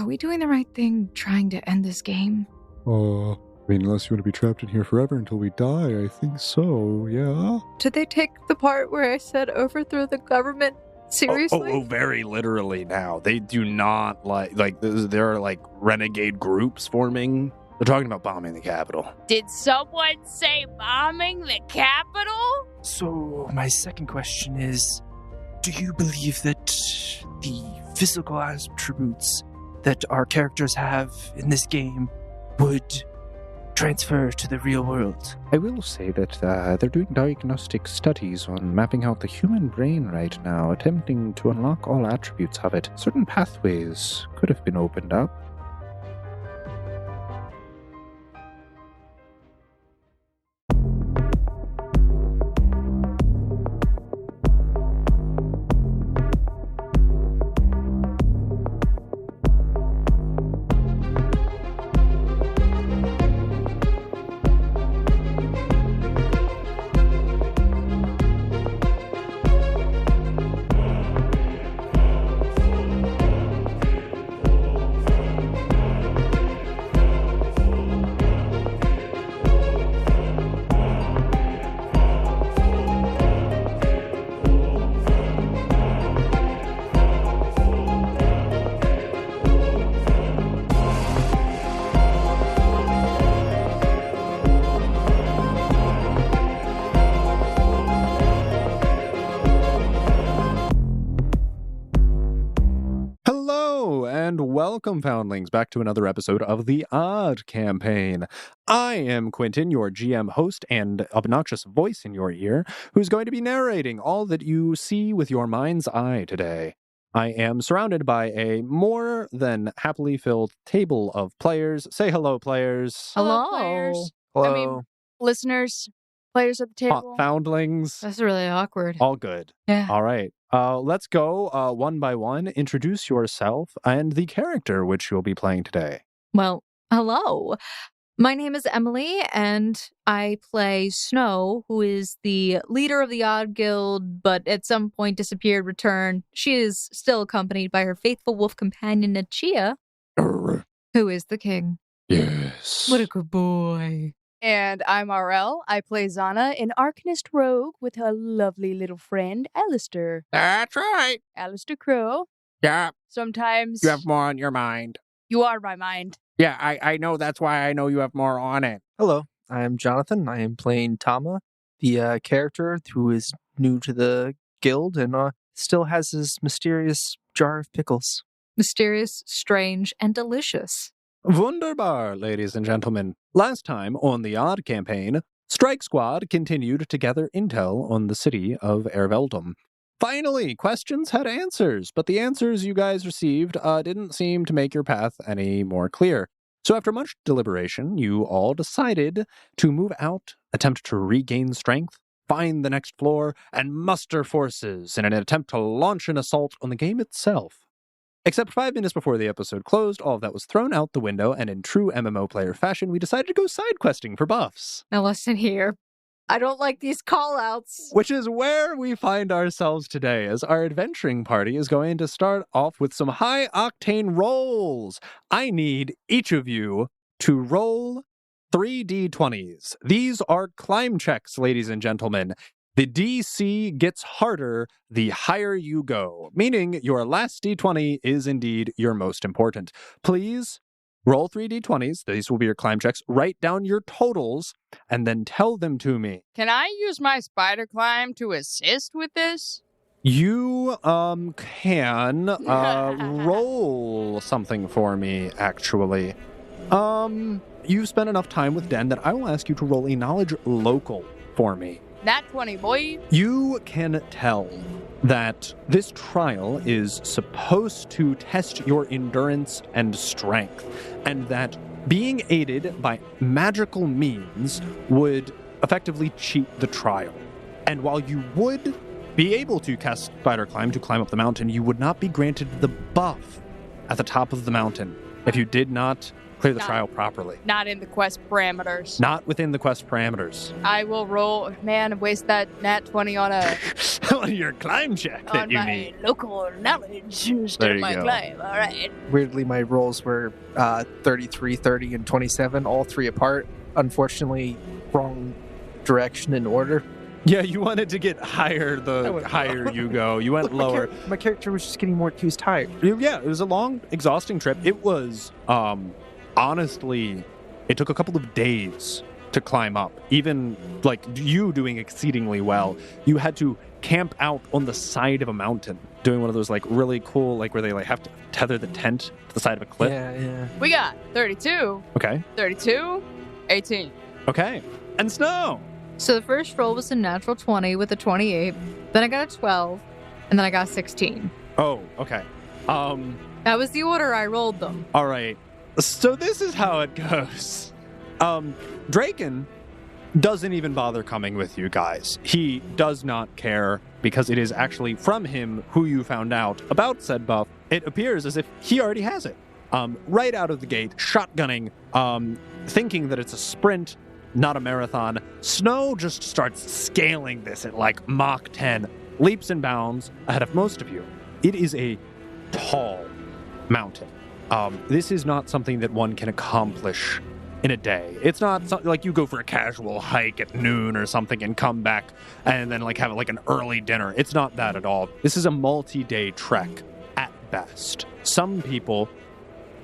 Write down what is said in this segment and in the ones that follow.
are we doing the right thing trying to end this game? Unless you want to be trapped in here forever until we die, I think so, yeah? Did they take the part where I said overthrow the government? Seriously? Oh, very literally now. They do not there are like renegade groups forming. They're talking about bombing the Capitol. Did someone say bombing the Capitol? So, my second question is, do you believe that the physical attributes that our characters have in this game would transfer to the real world? I will say that they're doing diagnostic studies on mapping out the human brain right now, attempting to unlock all attributes of it. Certain pathways could have been opened up. Welcome, Foundlings, back to another episode of the Odd Campaign. I am Quentin, your GM host and obnoxious voice in your ear, who's going to be narrating all that you see with your mind's eye today. I am surrounded by a more than happily filled table of players. Say hello, players. Hello, players. Hello. I mean, listeners, players at the table. Foundlings. That's really awkward. All good. Yeah. All right. Let's go one by one. Introduce yourself and the character which you'll be playing today. Well, hello. My name is Emily, and I play Snow, who is the leader of the Odd Guild, but at some point disappeared, returned. She is still accompanied by her faithful wolf companion, Nachia, who is the king. Yes. What a good boy. And I'm RL. I play Zana, an Arcanist rogue with her lovely little friend, Alistair. That's right. Alistair Crow. Yeah, Sometimes you have more on your mind. you are my mind. Yeah, I know. That's why I know you have more on it. Hello, I'm Jonathan. I am playing Tama, the character who is new to the guild and still has his mysterious jar of pickles. Mysterious, strange, and delicious. Wunderbar, ladies and gentlemen. Last time on the Odd Campaign, Strike Squad continued to gather intel on the city of Erveldum. Finally, questions had answers, but the answers you guys received didn't seem to make your path any more clear. So after much deliberation, you all decided to move out, attempt to regain strength, find the next floor, and muster forces in an attempt to launch an assault on the game itself. Except 5 minutes before the episode closed, all of that was thrown out the window, and in true MMO player fashion, we decided to go side questing for buffs. Now listen here. I don't like these call-outs. Which is where we find ourselves today, as our adventuring party is going to start off with some high-octane rolls. I need each of you to roll 3d20s. These are climb checks, ladies and gentlemen. The DC gets harder the higher you go, meaning your last d20 is indeed your most important. Please roll 3d20s. These will be your climb checks. Write down your totals and then tell them to me. Can I use my spider climb to assist with this? You can roll something for me, actually. You've spent enough time with Den that I will ask you to roll a knowledge local for me. Nat 20, boy. You can tell that this trial is supposed to test your endurance and strength, and that being aided by magical means would effectively cheat the trial. And while you would be able to cast Spider Climb to climb up the mountain, you would not be granted the buff at the top of the mountain. if you did not clear the Not- trial properly. Not in the quest parameters. Not within the quest parameters. I will roll. Man, waste that nat 20 on a On your climb check that on you my need. local knowledge instead There of you my go. climb. All right. Weirdly, my rolls were 33, 30, and 27, all three apart. Unfortunately, wrong direction in order. Yeah, you wanted to get higher I the went higher you go. You went My lower. My character was just getting more too tired. Yeah, it was a long, exhausting trip. It was, honestly, it took a couple of days to climb up. Even, like, you doing exceedingly well. You had to camp out on the side of a mountain, doing one of those, like, really cool, like, where they, like, have to tether the tent to the side of a cliff. Yeah. We got 32, Okay. 32, 18. Okay. And Snow! So the first roll was a natural 20 with a 28. Then I got a 12, and then I got a 16. Oh, okay. That was the order I rolled them. All right. So this is how it goes. Draken doesn't even bother coming with you guys. He does not care because it is actually from him who you found out about said buff. It appears as if he already has it. Right out of the gate, shotgunning, thinking that it's a sprint, not a marathon. Snow just starts scaling this at like Mach 10, leaps and bounds ahead of most of you. It is a tall mountain. This is not something that one can accomplish in a day. It's not like you go for a casual hike at noon or something and come back and then like have like an early dinner. It's not that at all. This is a multi-day trek at best. Some people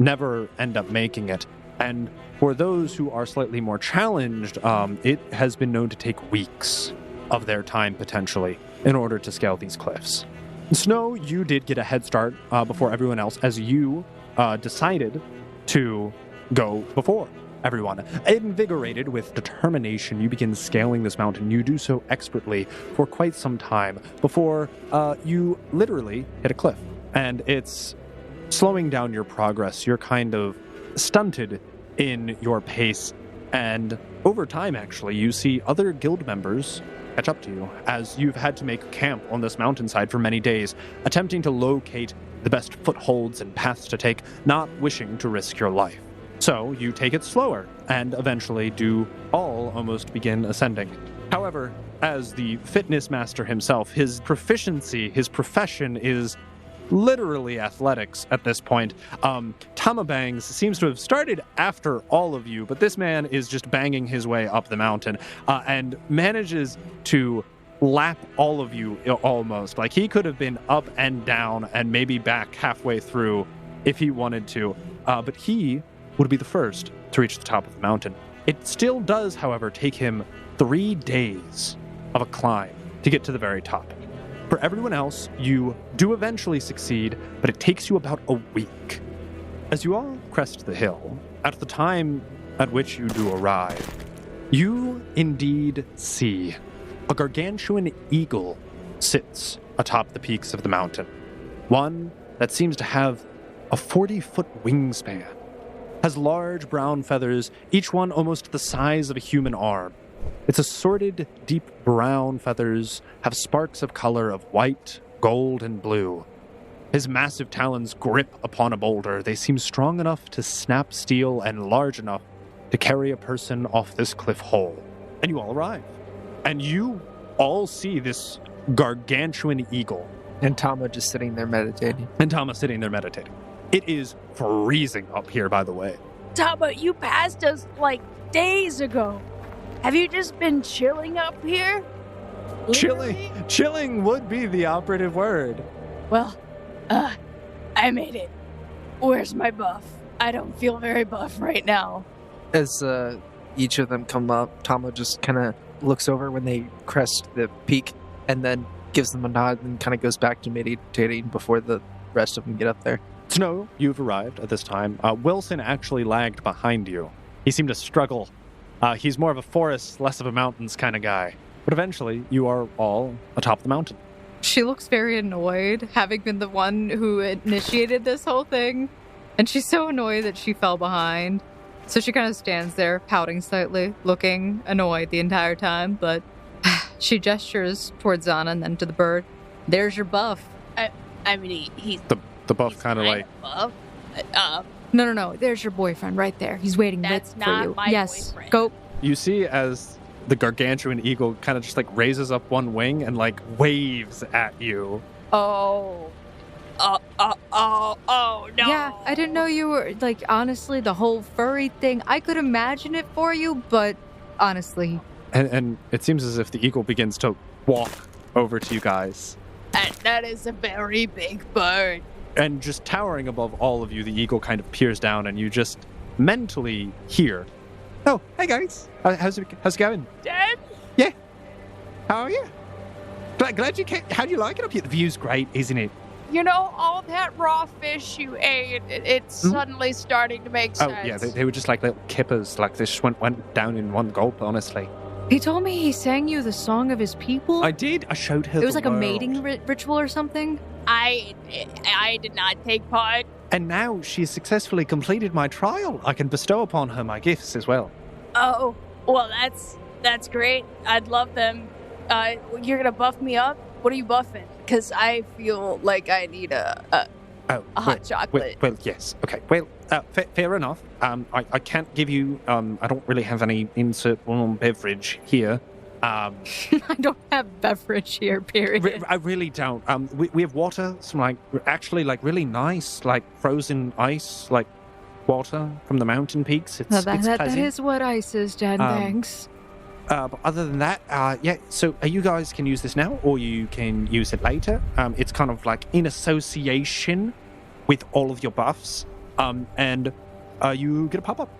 never end up making it. And for those who are slightly more challenged, it has been known to take weeks of their time potentially in order to scale these cliffs. Snow, you did get a head start before everyone else as you decided to go before everyone. Invigorated with determination, you begin scaling this mountain. You do so expertly for quite some time before you literally hit a cliff. And it's slowing down your progress. You're kind of stunted in your pace. And over time, actually, you see other guild members catch up to you as you've had to make camp on this mountainside for many days, attempting to locate the best footholds and paths to take, not wishing to risk your life. So you take it slower and eventually do all almost begin ascending. However, as the fitness master himself, his proficiency, his profession is literally athletics at this point. Tamabangs seems to have started after all of you, but this man is just banging his way up the mountain and manages to lap all of you almost. Like he could have been up and down and maybe back halfway through if he wanted to, but he would be the first to reach the top of the mountain. It still does, however, take him 3 days of a climb to get to the very top. For everyone else, you do eventually succeed, but it takes you about a week. As you all crest the hill, at the time at which you do arrive, you indeed see a gargantuan eagle sits atop the peaks of the mountain. One that seems to have a 40-foot wingspan, has large brown feathers, each one almost the size of a human arm. Its assorted, deep brown feathers have sparks of color of white, gold, and blue. His massive talons grip upon a boulder. They seem strong enough to snap steel and large enough to carry a person off this cliff hole. And you all arrive. And you all see this gargantuan eagle. And Tama just sitting there meditating. And Tama sitting there meditating. It is freezing up here, by the way. Tama, you passed us like days ago. Have you just been chilling up here? Literally? Chilling would be the operative word. Well, I made it. Where's my buff? I don't feel very buff right now. As each of them come up, Tama just kind of looks over when they crest the peak and then gives them a nod and kind of goes back to meditating before the rest of them get up there. Snow, you've arrived at this time. Wilson actually lagged behind you. He seemed to struggle. He's more of a forest, less of a mountains kind of guy. But eventually, you are all atop the mountain. She looks very annoyed, having been the one who initiated this whole thing. And she's so annoyed that she fell behind. So she kind of stands there, pouting slightly, looking annoyed the entire time. But she gestures towards Zana and then to the bird. There's your buff. I mean, he's The buff kind of like... buff. No. There's your boyfriend right there. He's waiting That's for not you. my Yes. boyfriend. Go. You see as the gargantuan eagle kind of just like raises up one wing and like waves at you. Oh, no. Yeah, I didn't know you were, like, honestly, the whole furry thing, I could imagine it for you, but honestly. And it seems as if the eagle begins to walk over to you guys. That is a very big bird. And just towering above all of you, the eagle kind of peers down and you just mentally hear, "Oh, hey guys. How's it going? Dad? How are you? Glad you came. How do you like it up here? The view's great, isn't it? You know, all that raw fish you ate, it's suddenly starting to make sense. Oh, yeah, they were just like little kippers. Like, they just went down in one gulp, honestly. He told me he sang you the song of his people. I did. I showed her It was the like a world. mating ritual or something. I did not take part. And now she's successfully completed my trial. I can bestow upon her my gifts as well. Oh, well, that's great. I'd love them. You're gonna buff me up? What are you buffing? Because I feel like I need a hot chocolate. Well, yes. Okay. Well, fair enough. I can't give you. I don't really have any insert warm beverage here. I don't have beverage here, period. I really don't. We have water, some actually really nice frozen ice water from the mountain peaks. It's that pleasant. is what ice is, Dad. Thanks. But other than that, yeah. So you guys can use this now, or you can use it later. It's kind of like in association with all of your buffs, and you get a pop-up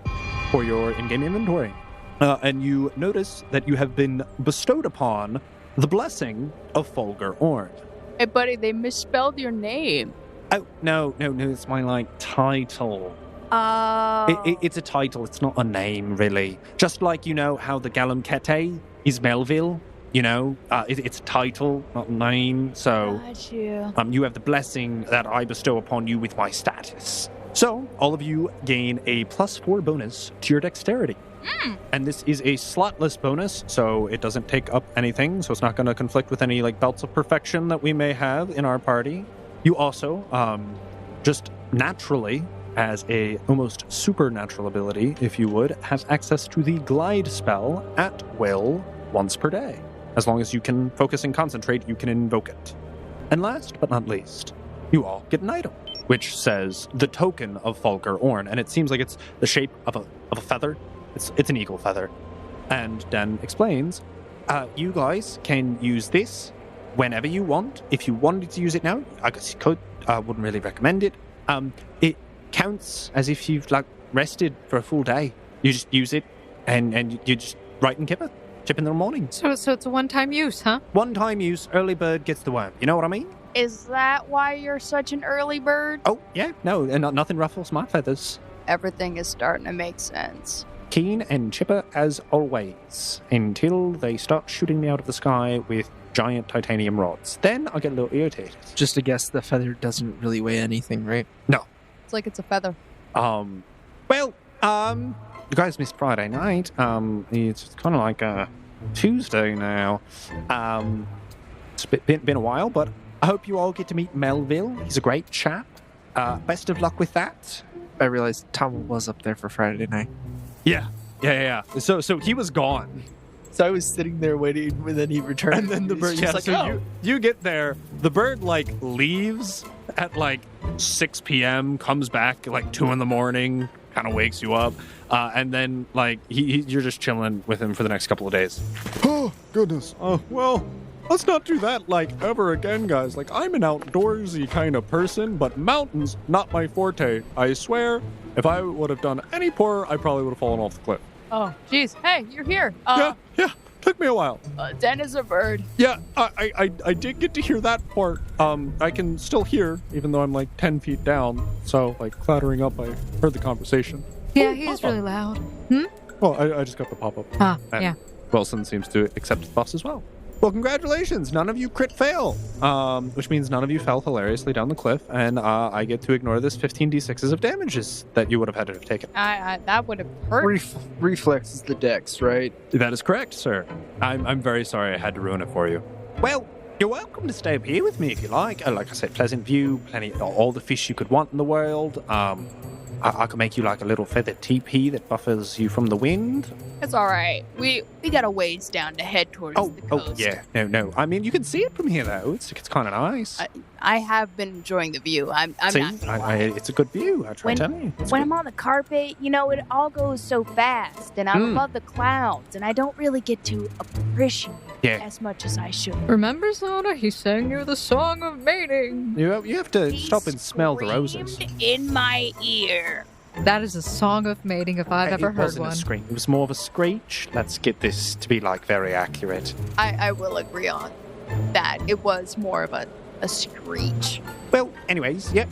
for your in-game inventory. And you notice that you have been bestowed upon the blessing of Fulgur Orn. Hey, buddy, they misspelled your name. Oh, no, it's my, title. It's a title, it's not a name, really. Just like, how the Galum Kete is Melville, it's a title, not a name. So, Got you. you have the blessing that I bestow upon you with my status. So, all of you gain a +4 bonus to your dexterity. And this is a slotless bonus, so it doesn't take up anything, so it's not going to conflict with any belts of perfection that we may have in our party. You also, just naturally, as a almost supernatural ability, if you would, have access to the glide spell at will once per day. As long as you can focus and concentrate, you can invoke it. And last but not least, you all get an item, which says the token of Fulgur Orn, and it seems like it's the shape of a feather. It's an eagle feather. And Dan explains, you guys can use this whenever you want. If you wanted to use it now, I guess you could. I wouldn't really recommend it. It counts as if you've rested for a full day. You just use it and you just write and chip in the morning. So it's a one-time use, huh? One-time use, early bird gets the worm. You know what I mean? Is that why you're such an early bird? Oh, yeah, no, and nothing ruffles my feathers. Everything is starting to make sense. Keen and chipper as always, until they start shooting me out of the sky with giant titanium rods. Then I get a little irritated. Just to guess, the feather doesn't really weigh anything, right? No. It's like it's a feather. You guys missed Friday night. It's kind of like a Tuesday now. It's been a while, but I hope you all get to meet Melville. He's a great chap. Best of luck with that. I realized Tom was up there for Friday night. Yeah. So he was gone. So I was sitting there waiting, and then he returned. And then the bird, you get there, the bird leaves at 6 p.m., comes back 2 in the morning, kind of wakes you up, and then you're just chilling with him for the next couple of days. Oh goodness. Well, let's not do that ever again, guys. I'm an outdoorsy kind of person, but mountains not my forte. I swear, if I would have done any poorer, I probably would have fallen off the cliff. Oh, jeez. Hey, you're here. Yeah. Took me a while. Den is a bird. Yeah, I did get to hear that part. I can still hear, even though I'm 10 feet down. So, clattering up, I heard the conversation. Yeah, he's really loud. Well, I just got the pop-up. And Yeah. Wilson seems to accept the buffs as well. Well, congratulations. None of you crit fail, which means none of you fell hilariously down the cliff, and I get to ignore this 15d6s of damages that you would have had to have taken. That would have hurt. Reflex is the dex, right? That is correct, sir. I'm very sorry I had to ruin it for you. Well, you're welcome to stay up here with me if you like. Like I said, pleasant view, all the fish you could want in the world. I could make you like a little feathered teepee that buffers you from the wind. It's all right. We got a ways down to head towards the coast. Yeah. No. I mean, you can see it from here, though. It's kind of nice. I have been enjoying the view. I'm see, not. it's a good view. I try to tell you. When I'm on the carpet, it all goes so fast, and I'm above the clouds, and I don't really get to appreciate it as much as I should. Remember, Sona? He sang you the song of mating. You have to stop and smell the roses. In my ear. That is a song of mating if I've ever heard one. It wasn't a scream. It was more of a screech. Let's get this to be very accurate. I will agree on that. It was more of a screech. Well, anyways, yeah.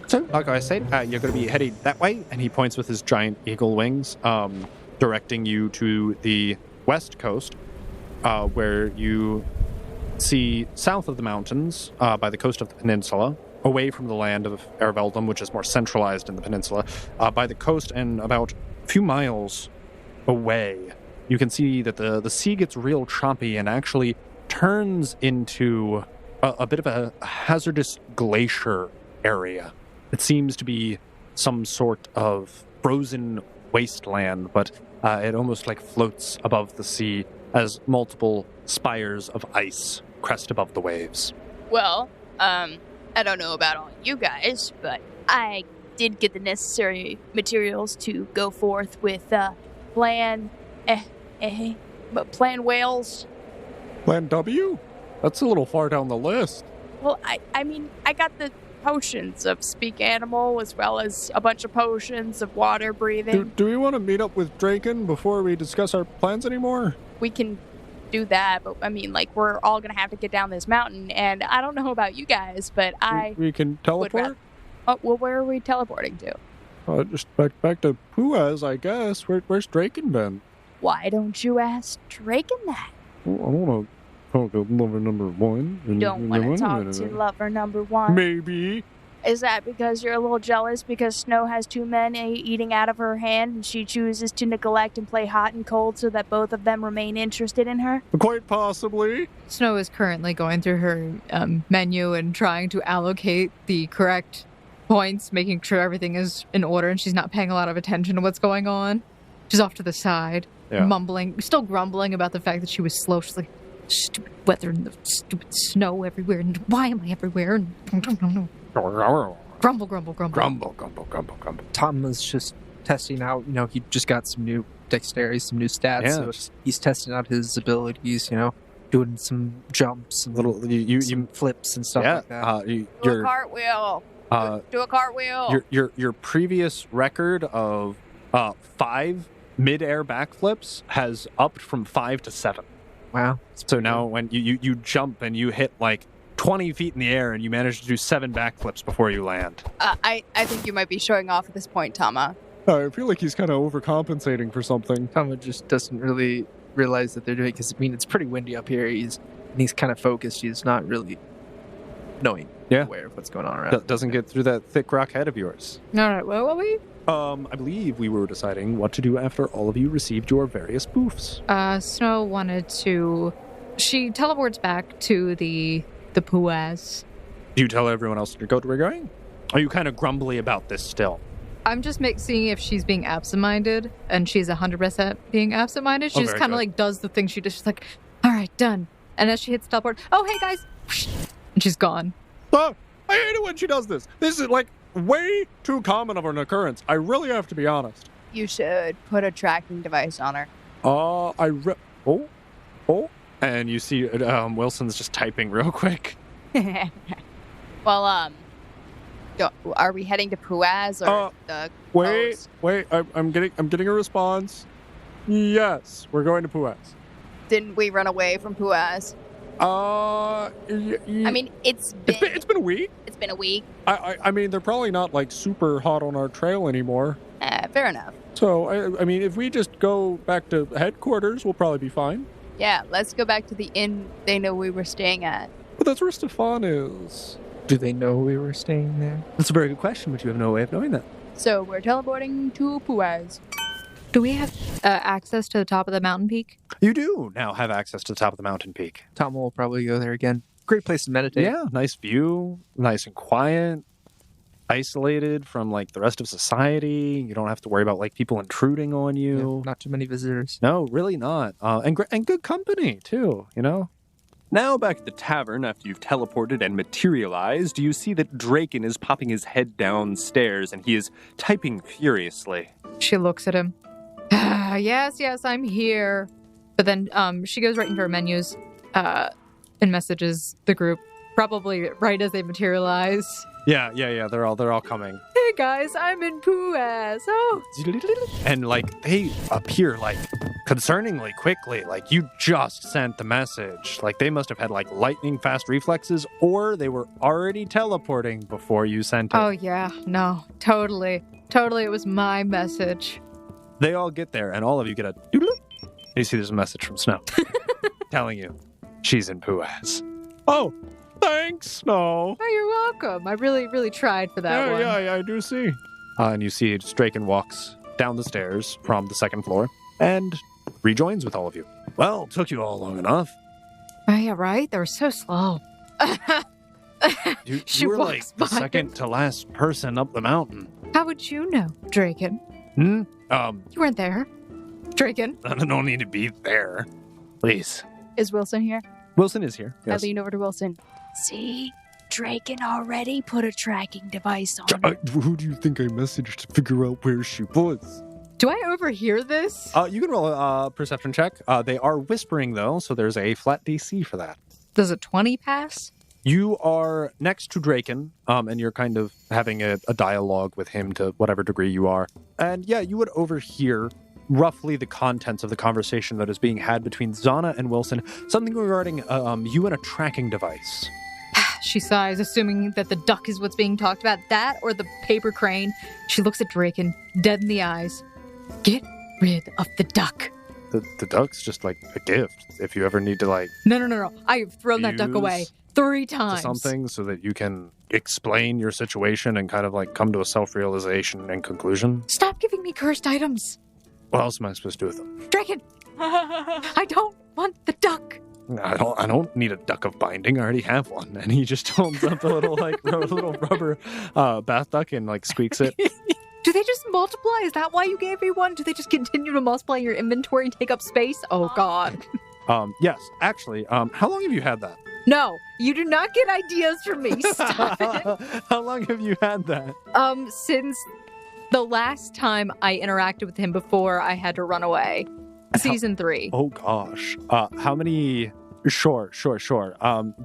So, like I said, you're going to be heading that way, and he points with his giant eagle wings, directing you to the west coast, where you see south of the mountains, by the coast of the peninsula, away from the land of Ereveldum, which is more centralized in the peninsula, by the coast and about a few miles away, you can see that the sea gets real choppy and actually turns into a bit of a hazardous glacier area. It seems to be some sort of frozen wasteland, but it almost floats above the sea as multiple spires of ice crest above the waves. Well, I don't know about all you guys, but I did get the necessary materials to go forth with Plan Whales. Plan W? That's a little far down the list. Well, I mean, I got the potions of Speak Animal as well as a bunch of potions of water breathing. Do we want to meet up with Draken before we discuss our plans anymore? We can do that, but I mean, we're all gonna have to get down this mountain, and I don't know about you guys, but we can teleport? Oh, well, where are we teleporting to? Just back to Puaz, I guess. Where's Draken been? Why don't you ask Draken that? Well, I want to talk to lover number one. You don't want to talk to lover number one? Maybe. Is that because you're a little jealous because Snow has two men eating out of her hand and she chooses to neglect and play hot and cold so that both of them remain interested in her? Quite possibly. Snow is currently going through her menu and trying to allocate the correct points, making sure everything is in order and she's not paying a lot of attention to what's going on. She's off to the side, mumbling, still grumbling about the fact that she was slow. She's like, stupid weather and the stupid snow everywhere, and why am I everywhere? And grumble. Tom was just testing out, he just got some new dexterity, some new stats. Yeah. So he's testing out his abilities, doing some jumps and some flips and stuff like that. Do a cartwheel. Do a cartwheel. Your previous record of 5 mid-air backflips has upped from 5 to 7. Wow. So now when you jump and you hit 20 feet in the air and you manage to do 7 backflips before you land. I think you might be showing off at this point, Tama. I feel like he's kind of overcompensating for something. Tama just doesn't really realize that they're doing it because, it's pretty windy up here. He's kind of focused. He's not really aware of what's going on around. Doesn't get through that thick rock head of yours. All right, where were we? I believe we were deciding what to do after all of you received your various boofs. Snow wanted to... She teleports back to the Puaz. Do you tell everyone else to go to where you're going? Are you kind of grumbly about this still? I'm just seeing if she's being absent-minded, and she's 100% being absent-minded. She just kind of does the thing she does. She's like, all right, done. And as she hits teleport, oh, hey, guys. And she's gone. I hate it when she does this. This is way too common of an occurrence. I really have to be honest. You should put a tracking device on her. And you see Wilson's just typing real quick. Well, are we heading to Puaz or the coast? Wait, I'm getting a response. Yes, we're going to Puaz. Didn't we run away from Puaz? I mean, it's been a week. It's been a week. I mean, they're probably not super hot on our trail anymore. Fair enough. So, I mean, if we just go back to headquarters, we'll probably be fine. Yeah, let's go back to the inn they know we were staying at. But that's where Stefan is. Do they know we were staying there? That's a very good question, but you have no way of knowing that. So we're teleporting to Puaz. Do we have access to the top of the mountain peak? You do now have access to the top of the mountain peak. Tom will probably go there again. Great place to meditate. Yeah, nice view, nice and quiet. isolated from like the rest of society. You don't have to worry about like people intruding on you. Yeah, not too many visitors. No, really not. And good company too, you know? Now back at the tavern, after you've teleported and materialized, you see that Draken is popping his head downstairs and he is typing furiously. She looks at him. Yes, I'm here. But then she goes right into her menus and messages the group, probably right as they materialize. Yeah. They're all coming. Hey guys, I'm in Poo-ass. Oh. And like they appear like concerningly quickly. Like you just sent the message. Like they must have had like lightning fast reflexes, or they were already teleporting before you sent it. Oh yeah, no, totally. It was my message. They all get there, and all of you get a doodle. You see there's a message from Snow telling you she's in Poo-ass. Oh, thanks, Snow. Oh, you're welcome. I really tried for that one. Yeah, I do see. And you see Draken walks down the stairs from the second floor and rejoins with all of you. Well, took you all long enough. Oh, yeah, right? They were so slow. You She were like walks the by. second to last person up the mountain. How would you know, Draken? You You weren't there. Draken? I don't need to be there. Please. Is Wilson here? Wilson is here. Yes. I lean over to Wilson. See? Draken already put a tracking device on her. Who do you think I messaged to figure out where she was? Do I overhear this? You can roll a perception check. They are whispering, though, so there's a flat DC for that. Does a 20 pass? You are next to Draken, and you're kind of having a dialogue with him to whatever degree you are. And yeah, you would overhear roughly the contents of the conversation that is being had between Zana and Wilson, something regarding you and a tracking device. She sighs, assuming that the duck is what's being talked about. That or the paper crane. She looks at Draken, dead in the eyes. Get rid of the duck. The duck's just like a gift. If you ever need to like No. I have thrown that duck use away 3 to times. something so that you can explain your situation and kind of like come to a self-realization and conclusion. Stop giving me cursed items. What else am I supposed to do with them? Draken, I don't want the duck. I don't need a duck of binding. I already have one. And he just holds up a little little rubber bath duck and like squeaks it. Do they just multiply? Is that why you gave me one? Do they just continue to multiply in your inventory and take up space? Oh, God. Yes, actually, how long have you had that? No, you do not get ideas from me. Stop it. How long have you had that? Since the last time I interacted with him before I had to run away. Season 3. Oh, gosh. How many... Sure.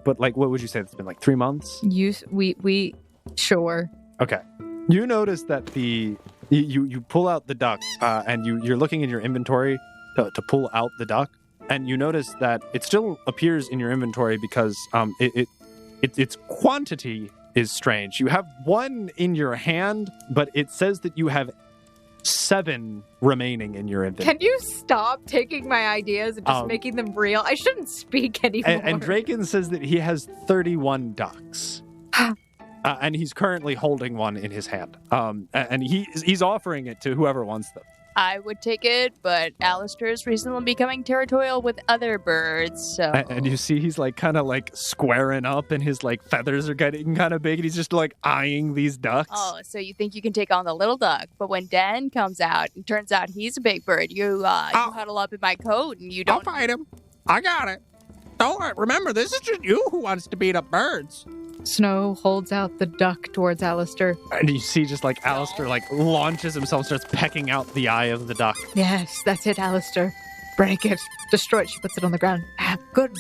But like, what would you say? It's been like 3 months? We sure. Okay. You notice that you pull out the duck, and you're looking in your inventory to pull out the duck, and you notice that it still appears in your inventory because its quantity is strange. You have 1 in your hand, but it says that you have 7 remaining in your inventory. Can you stop taking my ideas and just making them real? I shouldn't speak anymore. And Draken says that he has 31 ducks. And he's currently holding one in his hand. And he's offering it to whoever wants them. I would take it, but Alistair's recently becoming territorial with other birds, so... And you see he's like kind of like squaring up and his like feathers are getting kind of big and he's just like eyeing these ducks. Oh, so you think you can take on the little duck, but when Dan comes out and turns out he's a big bird, you huddle up in my coat and you don't... I'll fight him. I got it. Don't worry. Remember, this is just you who wants to beat up birds. Snow holds out the duck towards Alistair. And you see just like Alistair like launches himself, starts pecking out the eye of the duck. Yes, that's it, Alistair. Break it. Destroy it. She puts it on the ground. Good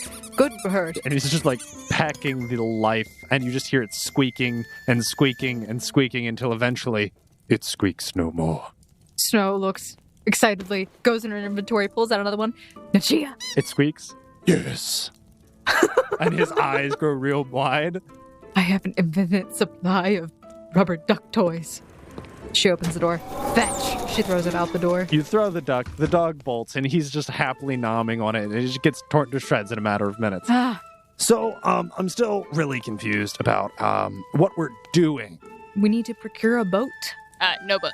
for her. And he's just like pecking the life. And you just hear it squeaking and squeaking and squeaking until eventually it squeaks no more. Snow looks excitedly, goes in her inventory, pulls out another one. Nachia. It squeaks. Yes. And his eyes grow real wide. I have an infinite supply of rubber duck toys. She opens the door. Fetch! She throws it out the door. You throw the duck, the dog bolts, and he's just happily nomming on it, and it just gets torn to shreds in a matter of minutes. So, I'm still really confused about what we're doing. We need to procure a boat. No boats.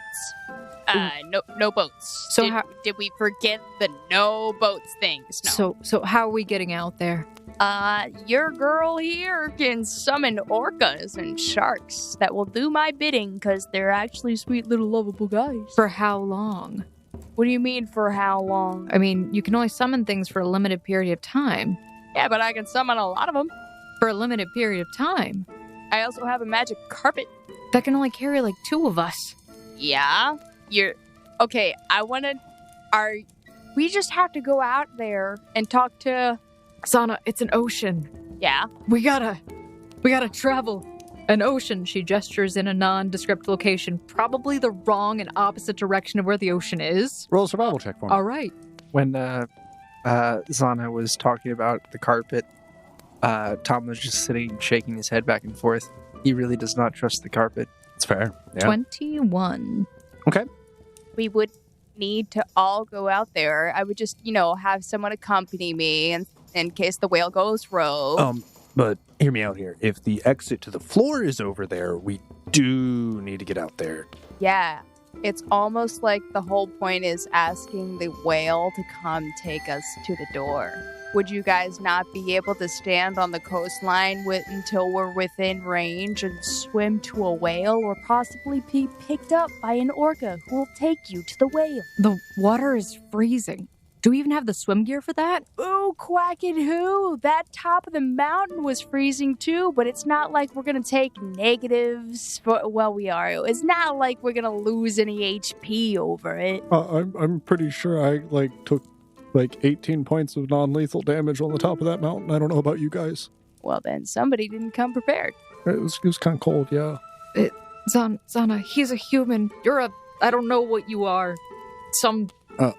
No boats. So did we forget the no boats things? No. So how are we getting out there? Your girl here can summon orcas and sharks that will do my bidding because they're actually sweet little lovable guys. For how long? What do you mean for how long? I mean, you can only summon things for a limited period of time. Yeah, but I can summon a lot of them. For a limited period of time. I also have a magic carpet. That can only carry like 2 of us. Yeah? Okay, we just have to go out there and talk to... Zana, it's an ocean. Yeah? We gotta travel. An ocean, she gestures in a nondescript location, probably the wrong and opposite direction of where the ocean is. Roll a survival check for me. All right. When Zana was talking about the carpet, Tom was just sitting, shaking his head back and forth. He really does not trust the carpet. It's fair. Yeah. 21. Okay. We would need to all go out there. I would just, have someone accompany me in case the whale goes rogue. But hear me out here. If the exit to the floor is over there, we do need to get out there. Yeah. It's almost like the whole point is asking the whale to come take us to the door. Would you guys not be able to stand on the coastline until we're within range and swim to a whale or possibly be picked up by an orca who will take you to the whale? The water is freezing. Do we even have the swim gear for that? Ooh, quacked who? That top of the mountain was freezing too, but it's not like we're gonna take negatives. We are. It's not like we're gonna lose any HP over it. I'm pretty sure I took 18 points of non-lethal damage on the top of that mountain. I don't know about you guys. Well, then somebody didn't come prepared. It was kind of cold, yeah. Zana, he's a human. I don't know what you are.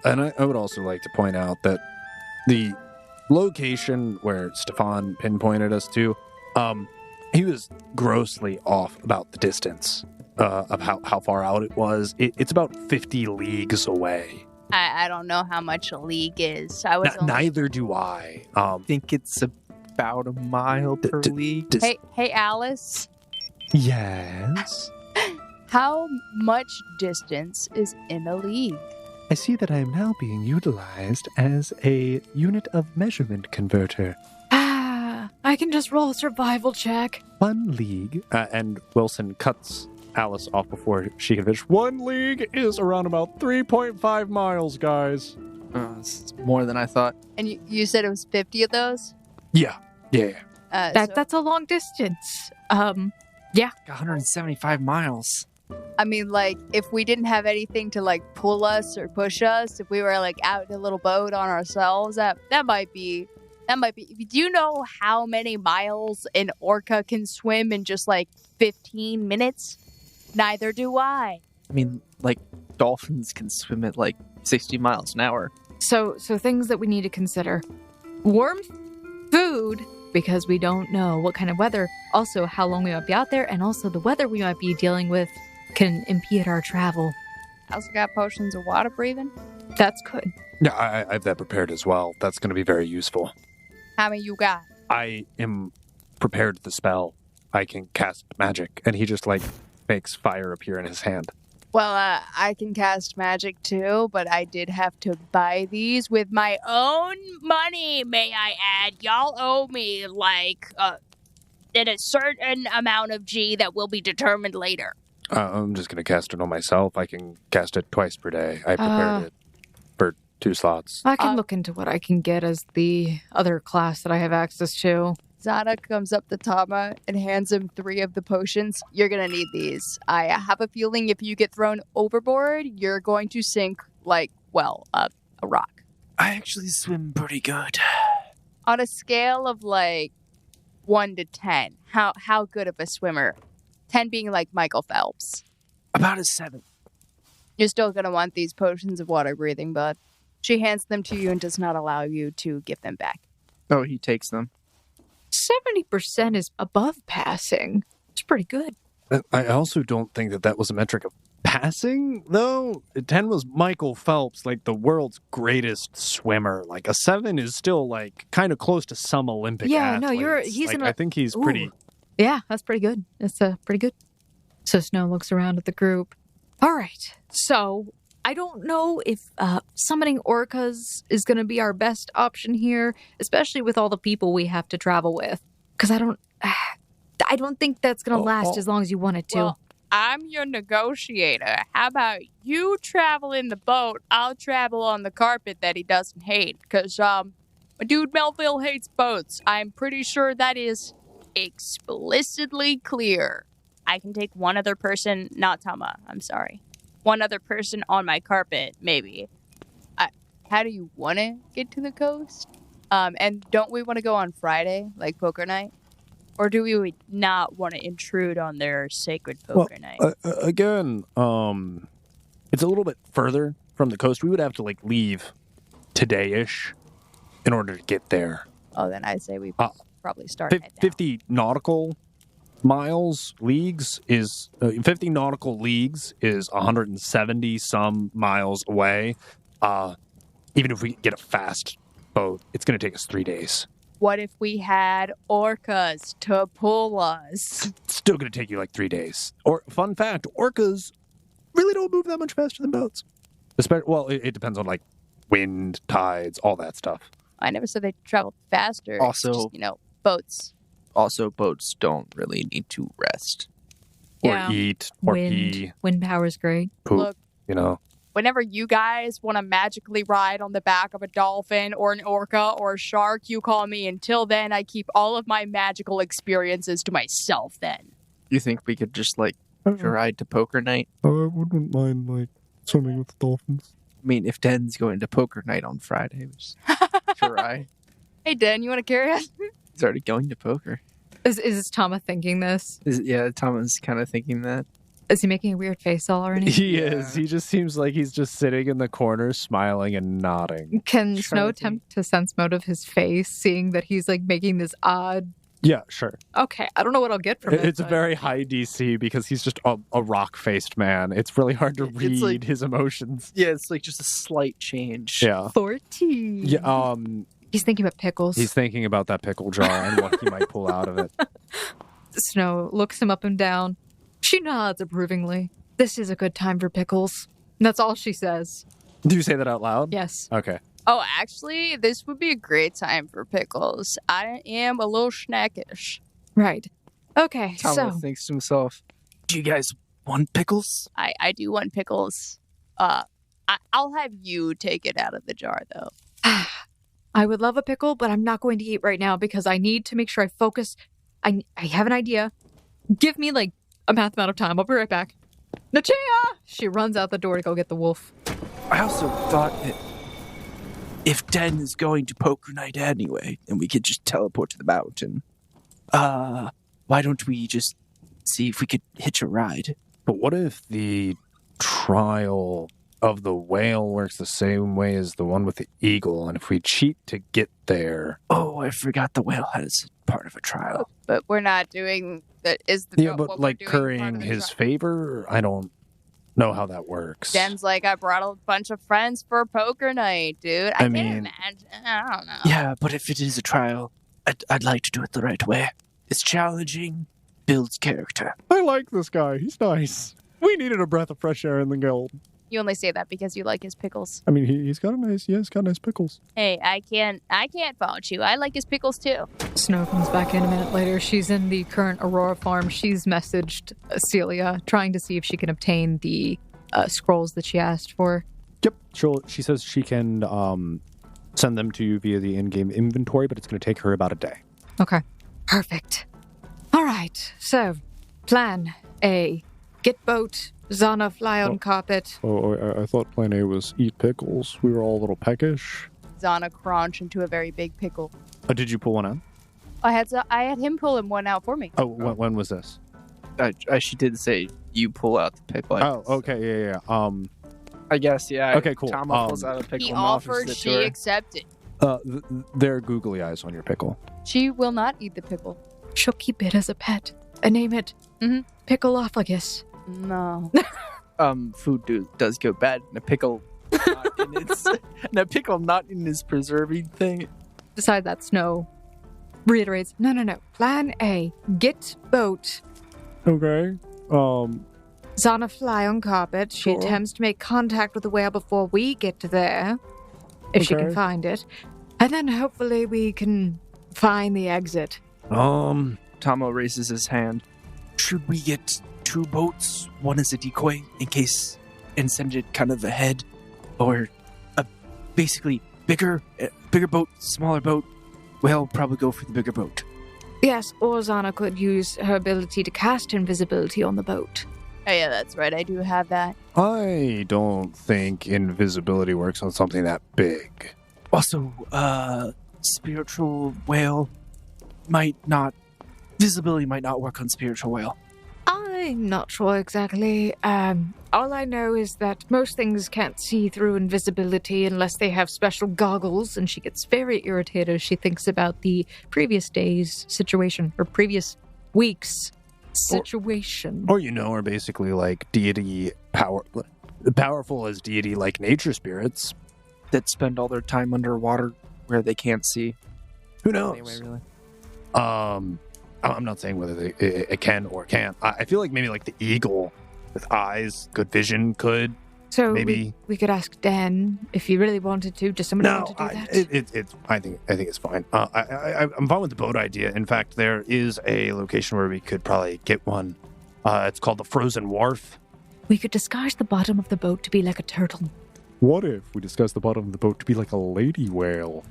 And I would also like to point out that the location where Stefan pinpointed us to, he was grossly off about the distance of how far out it was. It's about 50 leagues away. I don't know how much a league is. Neither do I. I think it's about a mile per league. Hey, Alice. Yes? How much distance is in a league? I see that I am now being utilized as a unit of measurement converter. I can just roll a survival check. 1 league. And Wilson cuts Alice off before she can finish. 1 league is around about 3.5 miles, guys. It's more than I thought. And you said it was 50 of those? Yeah. That's a long distance. Yeah. 175 miles. I mean, if we didn't have anything to, pull us or push us, if we were, out in a little boat on ourselves, that might be... Do you know how many miles an orca can swim in just, 15 minutes? Neither do I. I mean, dolphins can swim at, 60 miles an hour. So things that we need to consider. Warmth, food, because we don't know what kind of weather, also how long we might be out there, and also the weather we might be dealing with can impede our travel. I also got potions of water breathing. That's good. Yeah, I have that prepared as well. That's going to be very useful. How many you got? I am prepared for the spell. I can cast magic. And he just, makes fire appear in his hand. Well, I can cast magic too, but I did have to buy these with my own money, may I add. Y'all owe me, at a certain amount of G that will be determined later. I'm just going to cast it on myself. I can cast it twice per day. I prepared it for 2 slots. I can look into what I can get as the other class that I have access to. Zana comes up to Tama and hands him 3 of the potions. You're going to need these. I have a feeling if you get thrown overboard, you're going to sink, a rock. I actually swim pretty good. On a scale of, 1 to 10, how good of a swimmer? 10 being Michael Phelps. About a 7. You're still going to want these potions of water breathing, bud. She hands them to you and does not allow you to give them back. Oh, he takes them. 70% is above passing. It's pretty good. I also don't think that was a metric of passing, though. 10 was Michael Phelps, the world's greatest swimmer. A 7 is still, kind of close to some Olympic athletes. I think he's pretty... Yeah, that's pretty good. That's pretty good. So Snow looks around at the group. All right. So I don't know if summoning orcas is going to be our best option here, especially with all the people we have to travel with. Because I don't think that's going to last as long as you want it to. Well, I'm your negotiator. How about you travel in the boat? I'll travel on the carpet that he doesn't hate. Because, my dude Melville hates boats. I'm pretty sure that is explicitly clear. I can take one other person, not Tama, I'm sorry. One other person on my carpet, maybe. How do you want to get to the coast? And don't we want to go on Friday, like poker night? Or do we not want to intrude on their sacred poker night? Again, it's a little bit further from the coast. We would have to leave today-ish in order to get there. Oh, then I say we probably start at 50 nautical leagues is 50 nautical leagues is 170 some miles away. Even if we get a fast boat, it's going to take us 3 days. What if we had orcas to pull us? It's still going to take you 3 days. Or fun fact, orcas really don't move that much faster than boats. Well, it depends on wind, tides, all that stuff. I never said they traveled faster. Also, it's just, boats. Also, boats don't really need to rest. Yeah. Or eat, or pee, Wind power is great. poop, Look, whenever you guys want to magically ride on the back of a dolphin or an orca or a shark, you call me. Until then, I keep all of my magical experiences to myself then. You think we could just, ride to poker night? I wouldn't mind, swimming with dolphins. I mean, if Den's going to poker night on Friday, just try. Hey, Den, you want to carry us? He's already going to poker. Is Tama thinking this? Yeah, Thomas kind of thinking that. Is he making a weird face already? He is. He just seems like he's just sitting in the corner, smiling and nodding. Can Trying Snow to attempt to sense motive his face, seeing that he's making this odd... Yeah, sure. Okay, I don't know what I'll get from it. It's a but- very high DC because he's just a rock-faced man. It's really hard to It's read his emotions. Yeah, it's just a slight change. Yeah. 14. Yeah. He's thinking about pickles. He's thinking about that pickle jar and what he might pull out of it. Snow looks him up and down. She nods approvingly. This is a good time for pickles. That's all she says. Do you say that out loud? Yes. Okay. Oh, actually, this would be a great time for pickles. I am a little snackish. Right. Okay, Thomas so... thinks to himself, do you guys want pickles? I do want pickles. I'll have you take it out of the jar, though. I would love a pickle, but I'm not going to eat right now because I need to make sure I focus. I have an idea. Give me, a math amount of time. I'll be right back. Nachea! She runs out the door to go get the wolf. I also thought that if Den is going to poker night anyway, then we could just teleport to the mountain. Why don't we just see if we could hitch a ride? But what if the trial of the whale works the same way as the one with the eagle, and if we cheat to get there... Oh, I forgot the whale has part of a trial. But we're not doing that. Is the Yeah, but what we're doing part currying of the his tri- favor? I don't know how that works. Den's I brought a bunch of friends for poker night, dude. I can't mean- imagine. I don't know. Yeah, but if it is a trial, I'd like to do it the right way. It's challenging, builds character. I like this guy. He's nice. We needed a breath of fresh air in the guild. You only say that because you like his pickles. I mean, he's got he's got nice pickles. Hey, I can't fault you. I like his pickles too. Snow comes back in a minute later. She's in the current Aurora farm. She's messaged Celia, trying to see if she can obtain the scrolls that she asked for. Yep. She says she can send them to you via the in-game inventory, but it's going to take her about a day. Okay. Perfect. All right. So, plan A. Get boat. Zana fly on carpet. Oh, I thought plan A was eat pickles. We were all a little peckish. Zana crunch into a very big pickle. Did you pull one out? I had him pull one out for me. Oh, when was this? She did say you pull out the pickle. Oh, okay, yeah. I guess, yeah. Okay, cool. Tama pulls out a pickle He and offers offered, it to she her. accepted. There are googly eyes on your pickle. She will not eat the pickle. She'll keep it as a pet and name it Pickleophagus. No. Food does go bad in a pickle. Not in its, in a pickle, not in his preserving thing. Beside that, Snow reiterates, no. Plan A. Get boat. Okay. Zana, fly on carpet. She Sure. attempts to make contact with the whale before we get to there, if she can Okay. find it. And then hopefully we can find the exit. Tomo raises his hand. Should we get 2 boats? One as a decoy in case, and send it kind of ahead, or a basically bigger boat, smaller boat. We'll probably go for the bigger boat. Yes, or Zana could use her ability to cast invisibility on the boat. Oh, yeah, that's right. I do have that. I don't think invisibility works on something that big. Also, spiritual whale might not. Visibility might not work on spiritual whale. I'm not sure exactly. All I know is that most things can't see through invisibility unless they have special goggles, and she gets very irritated as she thinks about the previous day's situation, or previous week's situation. Or, are basically like deity powerful as deity like nature spirits. That spend all their time underwater where they can't see. Who knows? Anyway, really. I'm not saying whether it can or can't. I feel like maybe like the eagle with eyes, good vision could. So maybe we could ask Dan if he really wanted to. Does somebody want to do that? I think it's fine. I'm fine with the boat idea. In fact, there is a location where we could probably get one. It's called the Frozen Warf. We could disguise the bottom of the boat to be like a turtle. What if we disguise the bottom of the boat to be like a lady whale?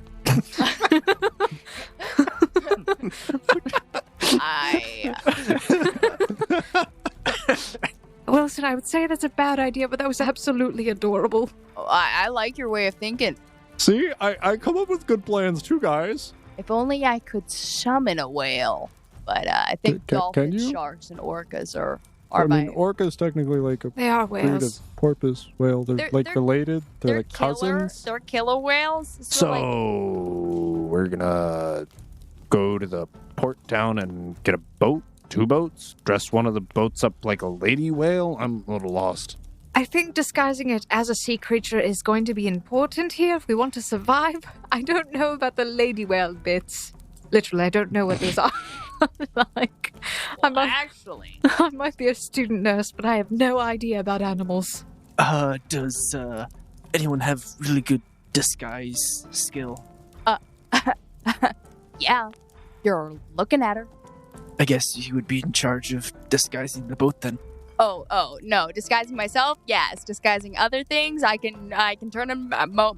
Wilson, I would say that's a bad idea, but that was absolutely adorable. I like your way of thinking. See, I come up with good plans too, guys. If only I could summon a whale. But I think Can dolphins, you? sharks, and orcas are orca's technically like a They are breed of whales. porpoise whale. They're related. They're like killer, cousins. They're killer whales. So we're gonna go to the port town and get a boat, 2 boats, dress one of the boats up like a lady whale. I'm a little lost. I think disguising it as a sea creature is going to be important here if we want to survive. I don't know about the lady whale bits. Literally, I don't know what those are. Like, actually, I might be a student nurse, but I have no idea about animals. Does anyone have really good disguise skill? yeah. You're looking at her. I guess you would be in charge of disguising the boat then. Oh, no. Disguising myself? Yes. Disguising other things? I can turn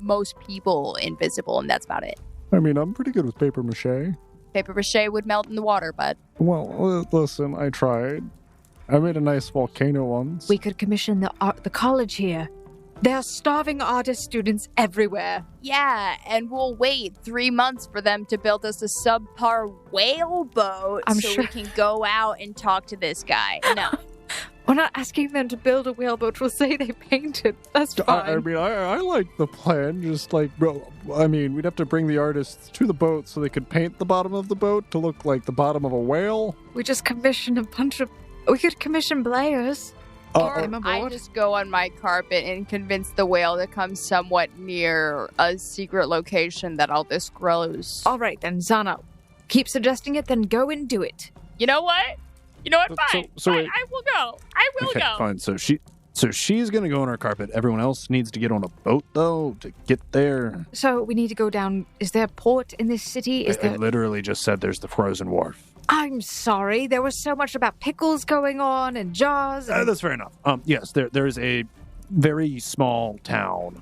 most people invisible, and that's about it. I mean, I'm pretty good with paper mache. Paper mache would melt in the water, but... Well, listen, I tried. I made a nice volcano once. We could commission the college here. There are starving artist students everywhere. Yeah, and we'll wait 3 months for them to build us a subpar whale boat I'm so sure- we can go out and talk to this guy. No. We're not asking them to build a whaleboat. We'll say they painted. That's fine. I mean, I like the plan. Just like, we'd have to bring the artists to the boat so they could paint the bottom of the boat to look like the bottom of a whale. We just commissioned a bunch of... We could commission players. Or I'm I aboard. just go on my carpet and convince the whale to come somewhat near a secret location that I'll disclose. All right, then, Zana. Keep suggesting it, then go and do it. You know what? Fine. So Fine. wait. I will go. I will Okay, go. fine. So she's gonna go on her carpet. Everyone else needs to get on a boat though to get there. So we need to go down... Is there a port in this city? Is I there... literally just said there's the Frozen Warf. I'm sorry. There was so much about pickles going on and jaws. And... That's fair enough. Yes, there is a very small town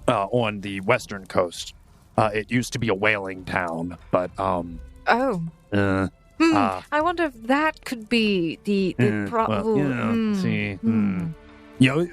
on the western coast. It used to be a whaling town, but Oh. uh, I wonder if that could be the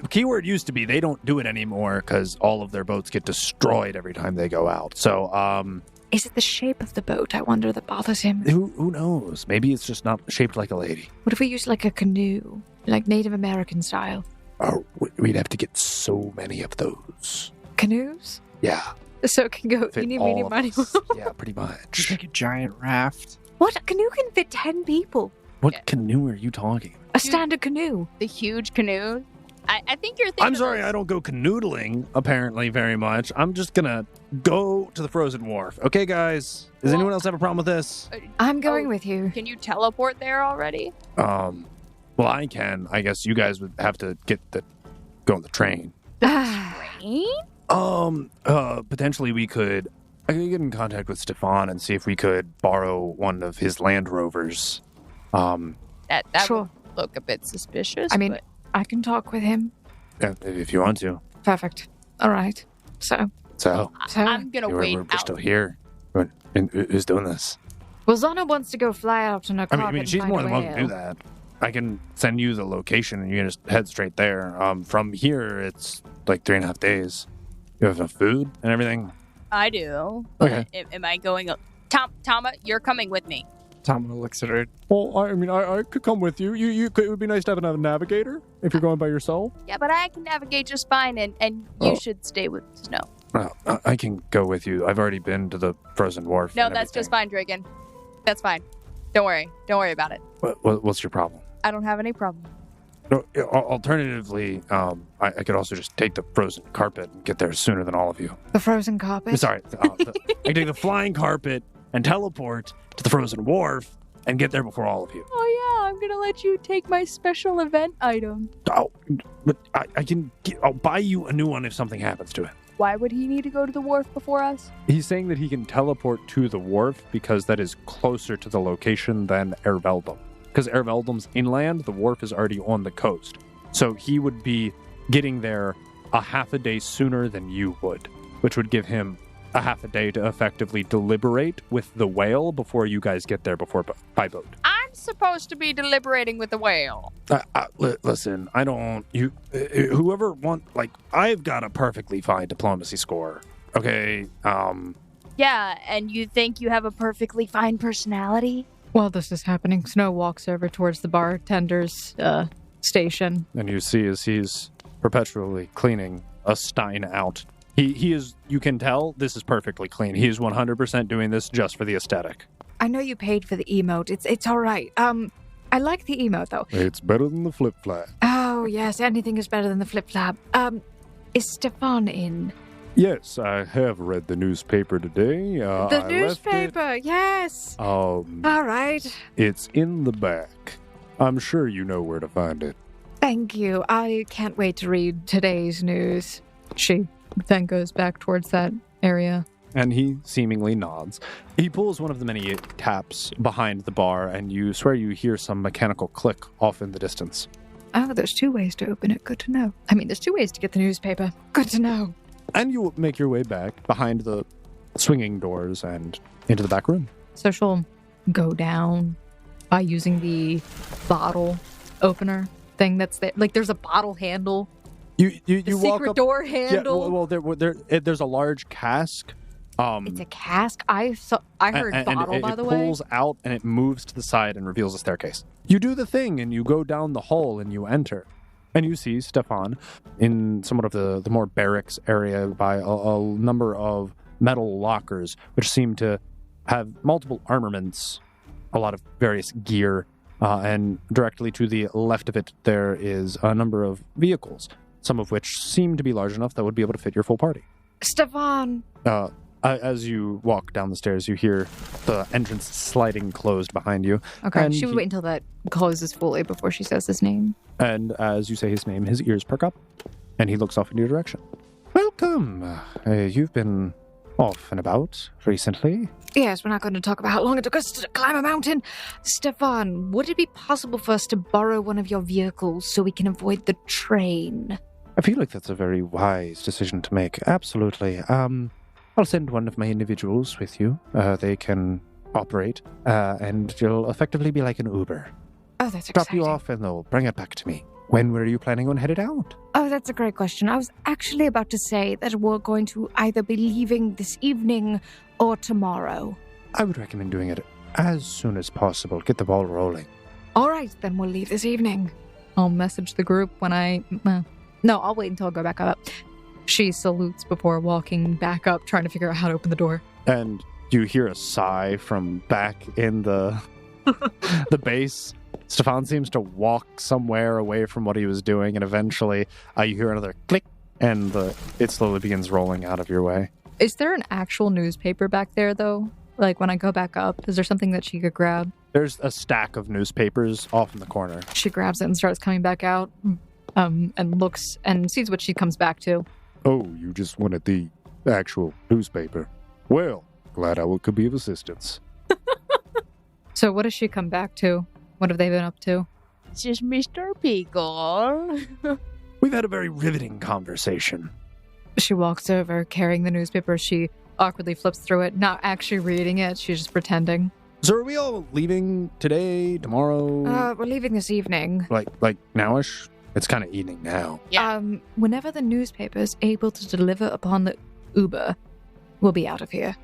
keyword used to be they don't do it anymore because all of their boats get destroyed every time they go out. So, Is it the shape of the boat, I wonder, that bothers him? who knows? Maybe it's just not shaped like a lady. What if we use like a canoe? Like Native American style? Oh, we'd have to get so many of those. Canoes? Yeah, So it can go fit eeny, all meeny, of miny, us. moe. Yeah, pretty Just much. like a giant raft. What? A canoe can fit 10 people. What canoe are you talking? A standard canoe. The huge canoe. I think you're thinking. I'm sorry, I don't go canoodling, apparently, very much. I'm just gonna go to the Frozen Wharf. Okay, guys? Does anyone else have a problem with this? I'm going Oh. with you. Can you teleport there already? Well, I can. I guess you guys would have to go on the train. Train? Potentially we could. I could get in contact with Stefan and see if we could borrow one of his Land Rovers. That Sure. would look a bit suspicious. I mean, but I can talk with him. If you want to. Perfect. All right. So I'm gonna wait we're out. still here. And who's doing this? well, Zana wants to go fly out on a I carpet mean, she's and more find than a welcome to do whale. that. I can send you the location and you can just head straight there. From here, it's like 3.5 days. You have enough food and everything. I do. Okay. But am I going? Tama, you're coming with me. Tama looks at her. Well, I could come with you. It would be nice to have another navigator if you're going by yourself. Yeah, but I can navigate just fine, and Oh. you should stay with Snow. Well, I can go with you. I've already been to the Frozen Warf. No, and that's just everything. fine, Dragon. That's fine. Don't worry. Don't worry about it. What's your problem? I don't have any problem. No, alternatively, I could also just take the frozen carpet and get there sooner than all of you. The frozen carpet? Sorry, I can take the flying carpet and teleport to the Frozen Wharf and get there before all of you. Oh yeah, I'm gonna let you take my special event item. Oh, but I'll buy you a new one if something happens to it. Why would he need to go to the wharf before us? He's saying that he can teleport to the wharf because that is closer to the location than Erveldum. Because Erveldum's inland, the wharf is already on the coast. So he would be getting there a half a day sooner than you would, which would give him a half a day to effectively deliberate with the whale before you guys get there by boat. I'm supposed to be deliberating with the whale. Listen, I don't. Whoever I've got a perfectly fine diplomacy score. Okay. Yeah, and you think you have a perfectly fine personality? While this is happening, Snow walks over towards the bartender's station. And you see as he's perpetually cleaning a stein out. He is, you can tell, this is perfectly clean. He is 100% doing this just for the aesthetic. I know you paid for the emote. It's all right. I like the emote, though. It's better than the flip-flap. Oh, yes, anything is better than the flip-flap. Is Stefan in? Yes, I have read the newspaper today. The newspaper, yes! All right. It's in the back. I'm sure you know where to find it. Thank you. I can't wait to read today's news. She then goes back towards that area. And he seemingly nods. He pulls one of the many taps behind the bar, and you swear you hear some mechanical click off in the distance. Oh, there's 2 ways to open it. Good to know. I mean, there's 2 ways to get the newspaper. Good to know. And you make your way back behind the swinging doors and into the back room. So she'll go down by using the bottle opener thing that's there. Like, there's a bottle handle. You The walk secret up. door Yeah, handle. well, there's a large cask. It's a cask. I heard bottle, by the it way. pulls out and it moves to the side and reveals a staircase. You do the thing and you go down the hall and you enter. And you see Stefan in somewhat of the more barracks area by a number of metal lockers, which seem to have multiple armaments, a lot of various gear, and directly to the left of it there is a number of vehicles, some of which seem to be large enough that would be able to fit your full party. Stefan! As you walk down the stairs, you hear the entrance sliding closed behind you. Okay, And she would he- wait until that closes fully before she says his name. And as you say his name, his ears perk up, and he looks off in your direction. Welcome. You've been off and about recently. Yes, we're not going to talk about how long it took us to climb a mountain. Stefan, would it be possible for us to borrow one of your vehicles so we can avoid the train? I feel like that's a very wise decision to make. Absolutely. I'll send one of my individuals with you. They can operate, and you'll effectively be like an Uber. Oh, that's Drop exciting. you off, and they'll bring it back to me. When were you planning on headed out? Oh, that's a great question. I was actually about to say that we're going to either be leaving this evening or tomorrow. I would recommend doing it as soon as possible. Get the ball rolling. All right, then we'll leave this evening. I'll message the group when No, I'll wait until I go back up. She salutes before walking back up, trying to figure out how to open the door. And you hear a sigh from back in the the base. Stefan seems to walk somewhere away from what he was doing, and eventually you hear another click, and it slowly begins rolling out of your way. Is there an actual newspaper back there, though? Like, when I go back up, is there something that she could grab? There's a stack of newspapers off in the corner. She grabs it and starts coming back out, and looks and sees what she comes back to. Oh, you just wanted the actual newspaper. Well, glad I could be of assistance. So what does she come back to? What have they been up to? It's just Mr. Pickle. We've had a very riveting conversation. She walks over carrying the newspaper. She awkwardly flips through it, not actually reading it. She's just pretending. So are we all leaving today, tomorrow? We're leaving this evening. Like nowish? It's kind of evening now. Yeah. Whenever the newspaper is able to deliver upon the Uber, we'll be out of here.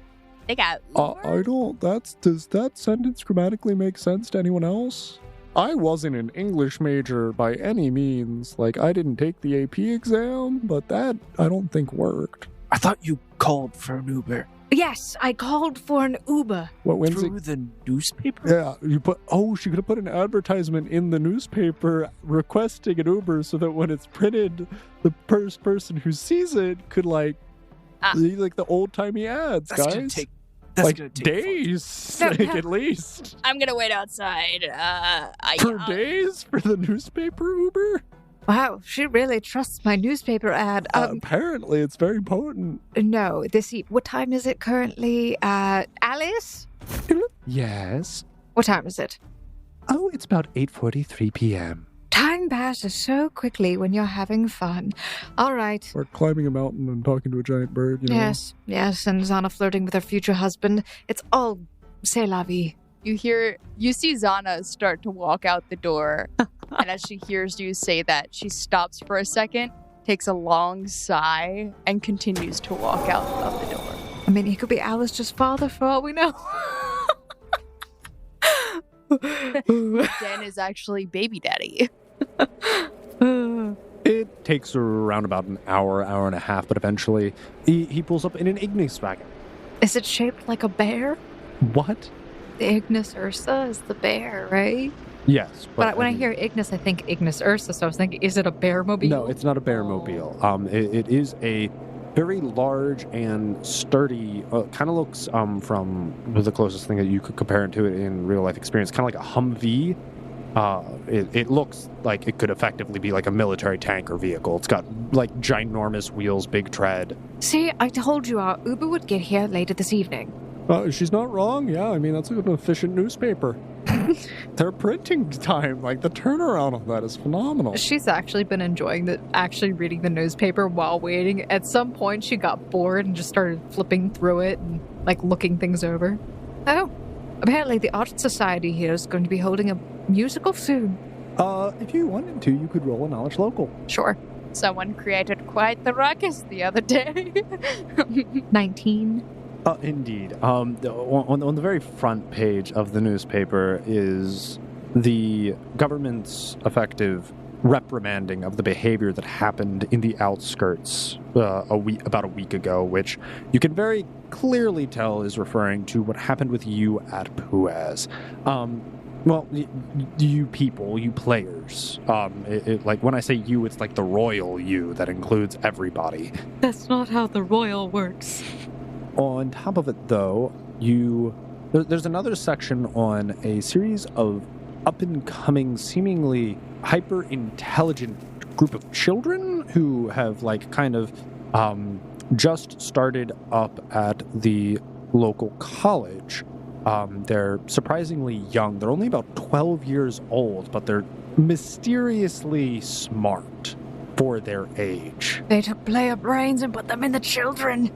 They got I don't. Does that sentence grammatically make sense to anyone else? I wasn't an English major by any means. Like, I didn't take the AP exam, but that I don't think worked. I thought you called for an Uber. Yes, I called for an Uber. When's Through the newspaper? Yeah, she could have put an advertisement in the newspaper requesting an Uber so that when it's printed, the first person who sees it could see the old-timey ads, That's guys. gonna take Days, at least. I'm gonna wait outside. Days for the newspaper Uber? Wow, she really trusts my newspaper ad. Apparently, it's very potent. No, what time is it currently? Alice? Yes. What time is it? Oh, it's about 8:43 p.m. Time passes so quickly when you're having fun. All right. We're climbing a mountain and talking to a giant bird, you know? Yes, and Zana flirting with her future husband. It's all c'est la vie. You see Zana start to walk out the door, and as she hears you say that, she stops for a second, takes a long sigh, and continues to walk out of the door. I mean, he could be Alice's father for all we know. Dan is actually baby daddy. It takes around about an hour and a half, but eventually he pulls up in an Ignis wagon. Is it shaped like a bear? What? The Ignis Ursa is the bear, right? Yes. But when I hear Ignis, I think Ignis Ursa, so I was thinking, is it a bear-mobile? No, it's not a bear-mobile. It is a very large and sturdy, kind of looks from the closest thing that you could compare it to it in real-life experience, kind of like a Humvee. It looks like it could effectively be like a military tank or vehicle. It's got like ginormous wheels, big tread. See, I told you our Uber would get here later this evening. She's not wrong. Yeah, I mean, that's an efficient newspaper. Their printing time, the turnaround on that is phenomenal. She's actually been enjoying actually reading the newspaper while waiting. At some point, she got bored and just started flipping through it and, looking things over. Oh, apparently the Art Society here is going to be holding a musical soon. If you wanted to, you could roll a knowledge local. Sure. Someone created quite the ruckus the other day. 19. Indeed. On the very front page of the newspaper is the government's effective reprimanding of the behavior that happened in the outskirts about a week ago, which you can very clearly tell is referring to what happened with you at Puaz. Well, you people, you players. When I say you, it's like the royal you that includes everybody. That's not how the royal works. On top of it, though, there's another section on a series of up-and-coming, seemingly hyper-intelligent group of children who have, just started up at the local college. They're surprisingly young. They're only about 12 years old, but they're mysteriously smart for their age. They took player brains and put them in the children.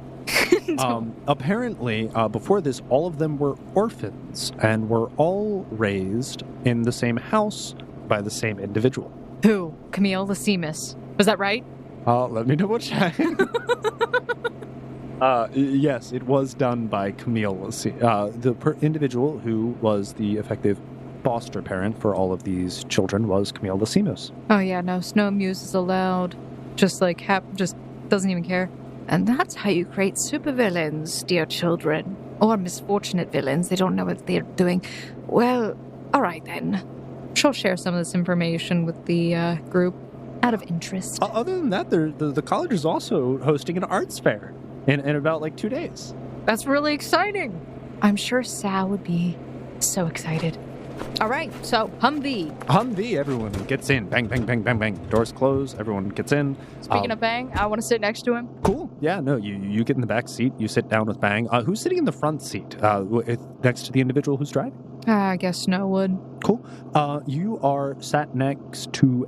Apparently, before this, all of them were orphans and were all raised in the same house by the same individual. Who? Camille Lasimus. Was that right? Let me double check. Yes, it was done by Camille Lasimus. The individual who was the effective foster parent for all of these children was Camille Lasimus. Oh yeah, no, Snow Muse is allowed. Just doesn't even care. And that's how you create supervillains, dear children. Or misfortunate villains. They don't know what they're doing. Well, all right then. She'll share some of this information with the group out of interest. Other than that, the college is also hosting an arts fair in about 2 days. That's really exciting. I'm sure Sal would be so excited. All right, so Humvee. Humvee, everyone gets in. Bang, bang, bang, bang, bang. Doors close. Everyone gets in. Speaking of Bang, I want to sit next to him. Cool. Yeah, no, you get in the back seat. You sit down with Bang. Who's sitting in the front seat? Next to the individual who's driving? I guess Snow would. Cool. You are sat next to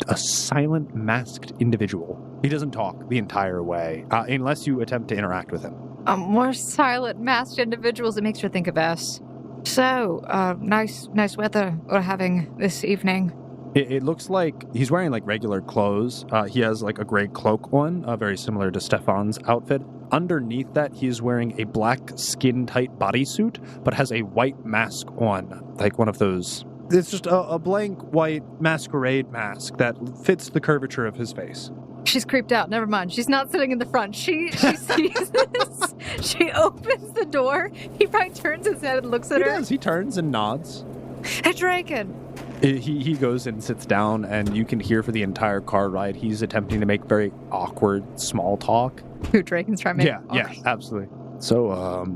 a silent, masked individual. He doesn't talk the entire way, unless you attempt to interact with him. More silent, masked individuals. It makes you think of S. So, nice weather we're having this evening. It looks like he's wearing like regular clothes. He has like a gray cloak on, very similar to Stefan's outfit. Underneath that, he's wearing a black skin-tight bodysuit, but has a white mask on, like one of those. It's just a blank white masquerade mask that fits the curvature of his face. She's creeped out. Never mind. She's not sitting in the front. She sees this. She opens the door. He probably turns his head and looks at her. He does. He turns and nods. Hey, Draken. He goes and sits down, and you can hear for the entire car ride he's attempting to make very awkward small talk. Who, Draken's trying to make Yeah, absolutely. So,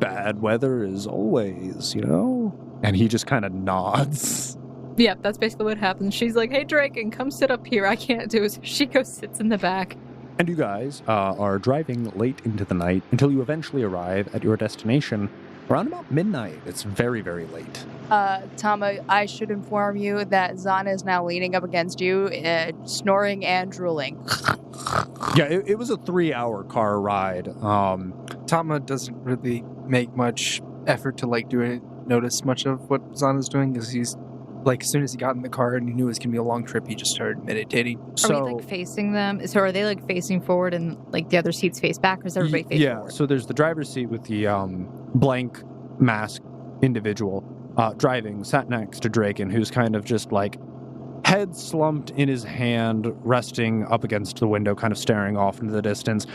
bad weather as always, you know? And he just kind of nods. Yeah, that's basically what happens. She's like, hey, Draken, come sit up here. I can't do it. So she goes, sits in the back. And you guys are driving late into the night until you eventually arrive at your destination around about midnight. It's very, very late. Tama, I should inform you that Zana is now leaning up against you, snoring and drooling. Yeah, it was a 3-hour car ride. Tama doesn't really make much effort to notice much of what Zana's doing, because he's like, as soon as he got in the car and he knew it was going to be a long trip, he just started meditating. Are we facing them? So are they facing forward and the other seats face back, or is everybody facing forward? Yeah, so there's the driver's seat with the blank mask individual driving, sat next to Draken, who's kind of just head slumped in his hand, resting up against the window, kind of staring off into the distance.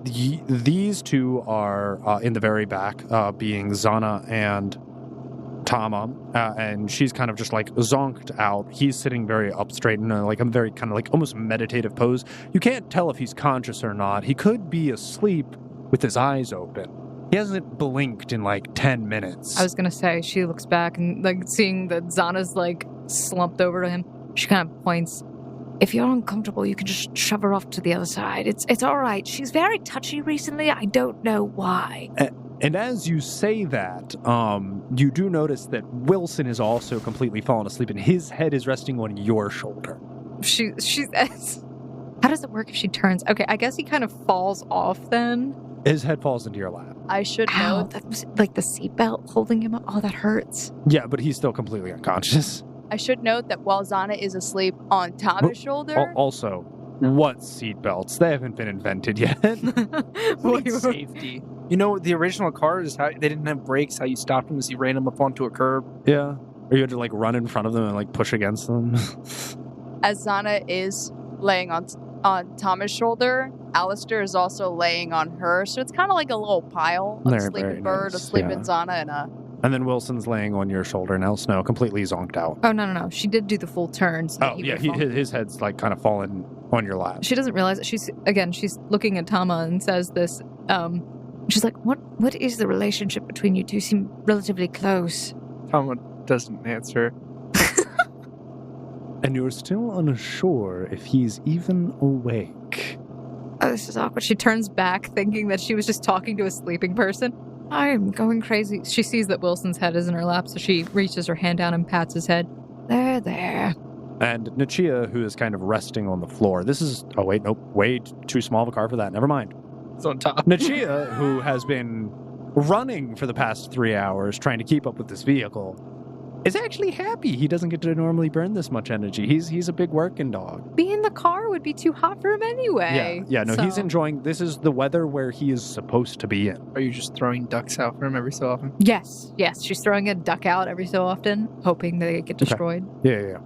These two are in the very back, being Zana and Tama, and she's kind of just zonked out. He's sitting very up straight in a very kind of almost meditative pose. You can't tell if he's conscious or not. He could be asleep with his eyes open. He hasn't blinked in 10 minutes. I was going to say, she looks back and seeing that Zana's slumped over to him, she kind of points. If you're uncomfortable, you can just shove her off to the other side. It's all right. She's very touchy recently. I don't know why. And as you say that, you do notice that Wilson is also completely fallen asleep, and his head is resting on your shoulder. She's. How does it work if she turns? Okay, I guess he kind of falls off then. His head falls into your lap. I should Ow, note that was the seatbelt holding him up. Oh, that hurts. Yeah, but he's still completely unconscious. I should note that while Zana is asleep on Tama's shoulder. Also, what seatbelts? They haven't been invented yet. Safety. You know, the original cars, how they didn't have brakes. How you stopped them is you ran them up onto a curb. Yeah. Or you had to run in front of them and push against them. As Zana is laying on Tama's shoulder, Alistair is also laying on her. So it's kind of like a little pile of Very, sleeping very bird, nice. a sleeping Yeah. Zana, And then Wilson's laying on your shoulder, and Snow completely zonked out. Oh, no. She did do the full turn. So that Oh, he yeah, would fall. his head's kind of fallen on your lap. She doesn't realize that she's looking at Tama and says this. She's like, what is the relationship between you two? Seem relatively close. Tama doesn't answer. And you're still unsure if he's even awake. Oh, this is awkward. She turns back thinking that she was just talking to a sleeping person. I am going crazy. She sees that Wilson's head is in her lap, so she reaches her hand down and pats his head. There. And Nichia, who is kind of resting on the floor. This is... Oh, wait, nope. Way too small of a car for that. Never mind. It's on top. Nichia, who has been running for the past 3 hours trying to keep up with this vehicle, is actually happy he doesn't get to normally burn this much energy. He's a big working dog. Being in the car would be too hot for him anyway. Yeah, no, so. he's enjoying... This is the weather where he is supposed to be in. Are you just throwing ducks out for him every so often? Yes. She's throwing a duck out every so often, hoping they get destroyed. Yeah.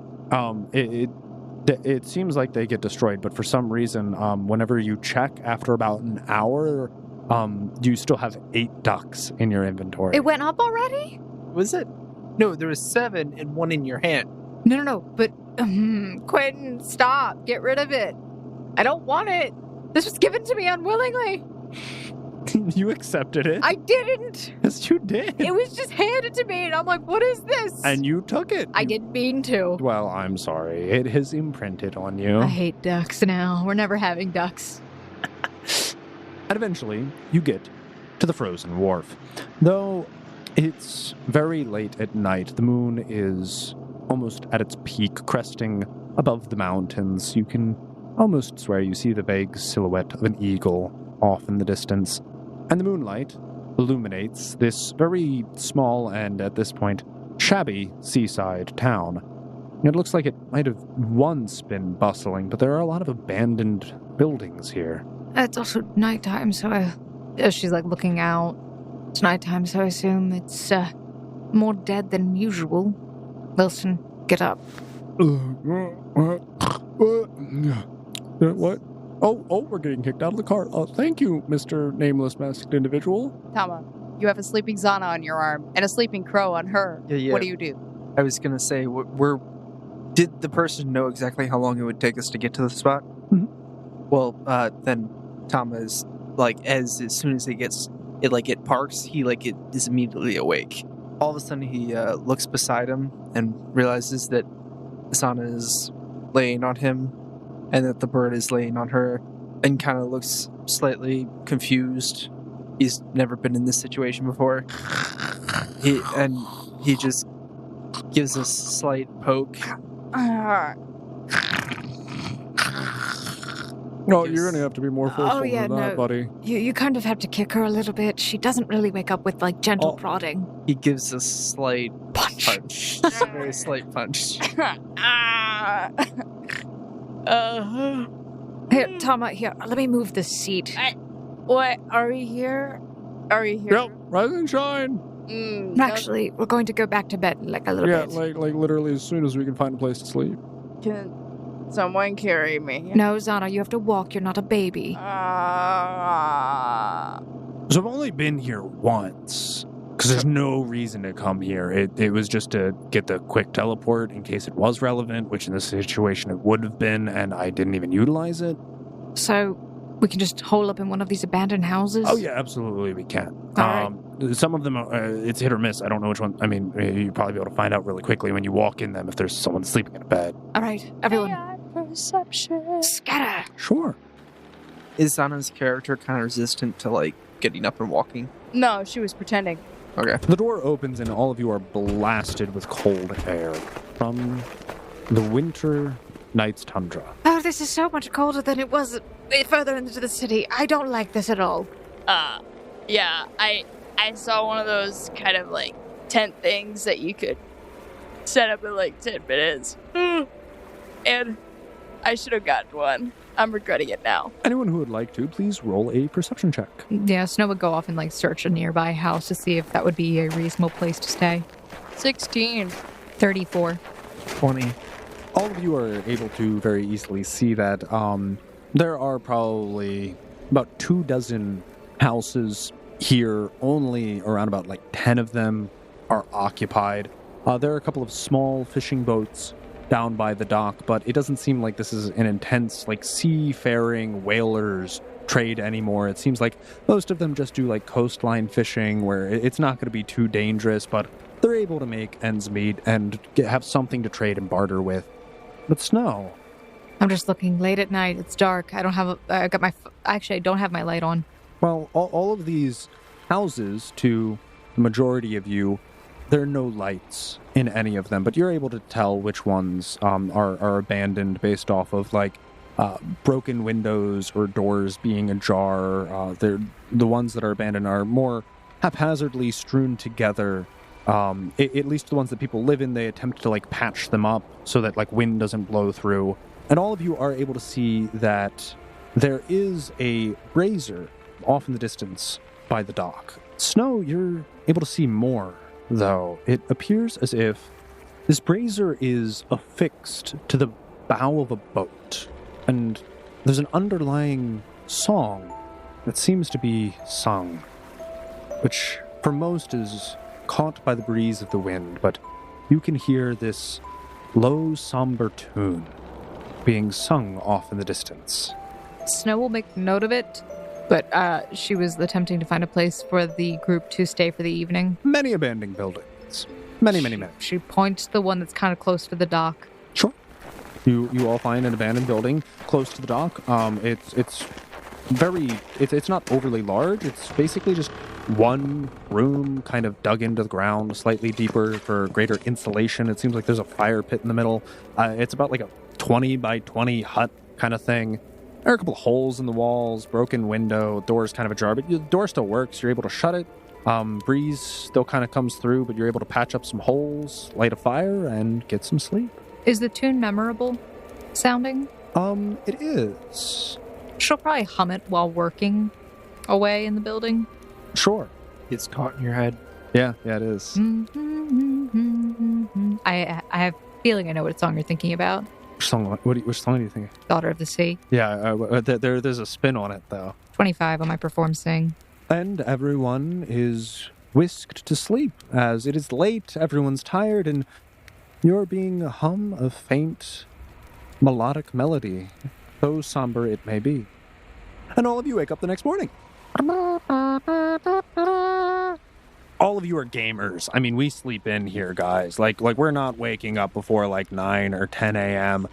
It seems like they get destroyed, but for some reason, whenever you check after about an hour, you still have 8 ducks in your inventory. It went up already? Was it? No, there was 7 and 1 in your hand. No. But, Quentin, stop. Get rid of it. I don't want it. This was given to me unwillingly. You accepted it. I didn't. Yes, you did. It was just handed to me, and I'm like, what is this? And you took it. I didn't mean to. Well, I'm sorry. It has imprinted on you. I hate ducks now. We're never having ducks. And eventually, you get to the Frozen Warf. Though it's very late at night, the moon is almost at its peak, cresting above the mountains. You can almost swear you see the vague silhouette of an eagle off in the distance. And the moonlight illuminates this very small and, at this point, shabby seaside town. It looks like it might have once been bustling, but there are a lot of abandoned buildings here. It's also nighttime, so she's like looking out. It's nighttime, so I assume it's more dead than usual. Wilson, get up. What? Oh, we're getting kicked out of the car. Thank you, Mr. Nameless Masked Individual. Tama, you have a sleeping Zana on your arm and a sleeping crow on her. Yeah. What do you do? I was gonna say, did the person know exactly how long it would take us to get to the spot? Mhm. Well, then Tama is as soon as it parks, he is immediately awake. All of a sudden, he looks beside him and realizes that Asana is laying on him, and that the bird is laying on her, and kind of looks slightly confused. He's never been in this situation before. He just gives a slight poke. No, you're going to have to be more forceful yeah, than that, no. buddy. You kind of have to kick her a little bit. She doesn't really wake up with gentle prodding. He gives a slight punch. Just a very slight punch. Here, Tama, here, let me move this seat. What? Are we here? Yep, rise and shine. Actually, we're going to go back to bed in a little Yeah, bit. like literally as soon as we can find a place to sleep. Can someone carry me? No, Zana, you have to walk. You're not a baby. So I've only been here once, because there's no reason to come here. It was just to get the quick teleport in case it was relevant, which in this situation it would have been, and I didn't even utilize it. So we can just hole up in one of these abandoned houses? Oh yeah, absolutely we can. All right. Some of them, it's hit or miss. I don't know which one. I mean, you'll probably be able to find out really quickly when you walk in them if there's someone sleeping in a bed. All right, everyone. Perception. Scatter. Sure. Is Zana's character kind of resistant to getting up and walking? No, she was pretending. Okay. The door opens and all of you are blasted with cold air from the winter night's tundra. Oh, this is so much colder than it was further into the city. I don't like this at all. Yeah, I saw one of those kind of tent things that you could set up in 10 minutes. And I should have gotten one. I'm regretting it now. Anyone who would like to, please roll a perception check. Yeah, Snow would go off and search a nearby house to see if that would be a reasonable place to stay. 16. 34. 20. All of you are able to very easily see that there are probably about 24 houses here. Only around about 10 of them are occupied. There are a couple of small fishing boats down by the dock, but it doesn't seem like this is an intense seafaring whalers trade anymore. It seems like most of them just do coastline fishing where it's not going to be too dangerous, but they're able to make ends meet and have something to trade and barter with. But Snow, I'm just looking late at night. It's dark. I don't have I don't have my light on. well, all of these houses, to the majority of you, there are no lights in any of them, but you're able to tell which ones are abandoned based off of broken windows or doors being ajar. The ones that are abandoned are more haphazardly strewn together. At least the ones that people live in, they attempt to patch them up so that wind doesn't blow through. And all of you are able to see that there is a brazier off in the distance by the dock. Snow, you're able to see more, though. It appears as if this brazier is affixed to the bow of a boat, and there's an underlying song that seems to be sung, which for most is caught by the breeze of the wind, but you can hear this low, somber tune being sung off in the distance. Snow will make note of it But she was attempting to find a place for the group to stay for the evening. Many abandoned buildings. Many. She points to the one that's kind of close to the dock. Sure. You all find an abandoned building close to the dock. It's not overly large. It's basically just one room kind of dug into the ground slightly deeper for greater insulation. It seems like there's a fire pit in the middle. It's about like a 20 by 20 hut kind of thing. There are a couple of holes in the walls, broken window, door's kind of ajar, but the door still works. You're able to shut it. Breeze still kind of comes through, but you're able to patch up some holes, light a fire, and get some sleep. Is the tune memorable sounding? It is. She'll probably hum it while working away in the building. Sure. It's caught in your head. Yeah, it is. I have a feeling I know what song you're thinking about. Which song do you think? Daughter of the Sea. Yeah, there's a spin on it, though. 25 on my perform sing. And everyone is whisked to sleep. As it is late, everyone's tired, and you're being hum a faint melodic melody, though somber it may be. And all of you wake up the next morning. All of you are gamers. I mean, we sleep in here, guys. Like we're not waking up before like 9 or 10 a.m.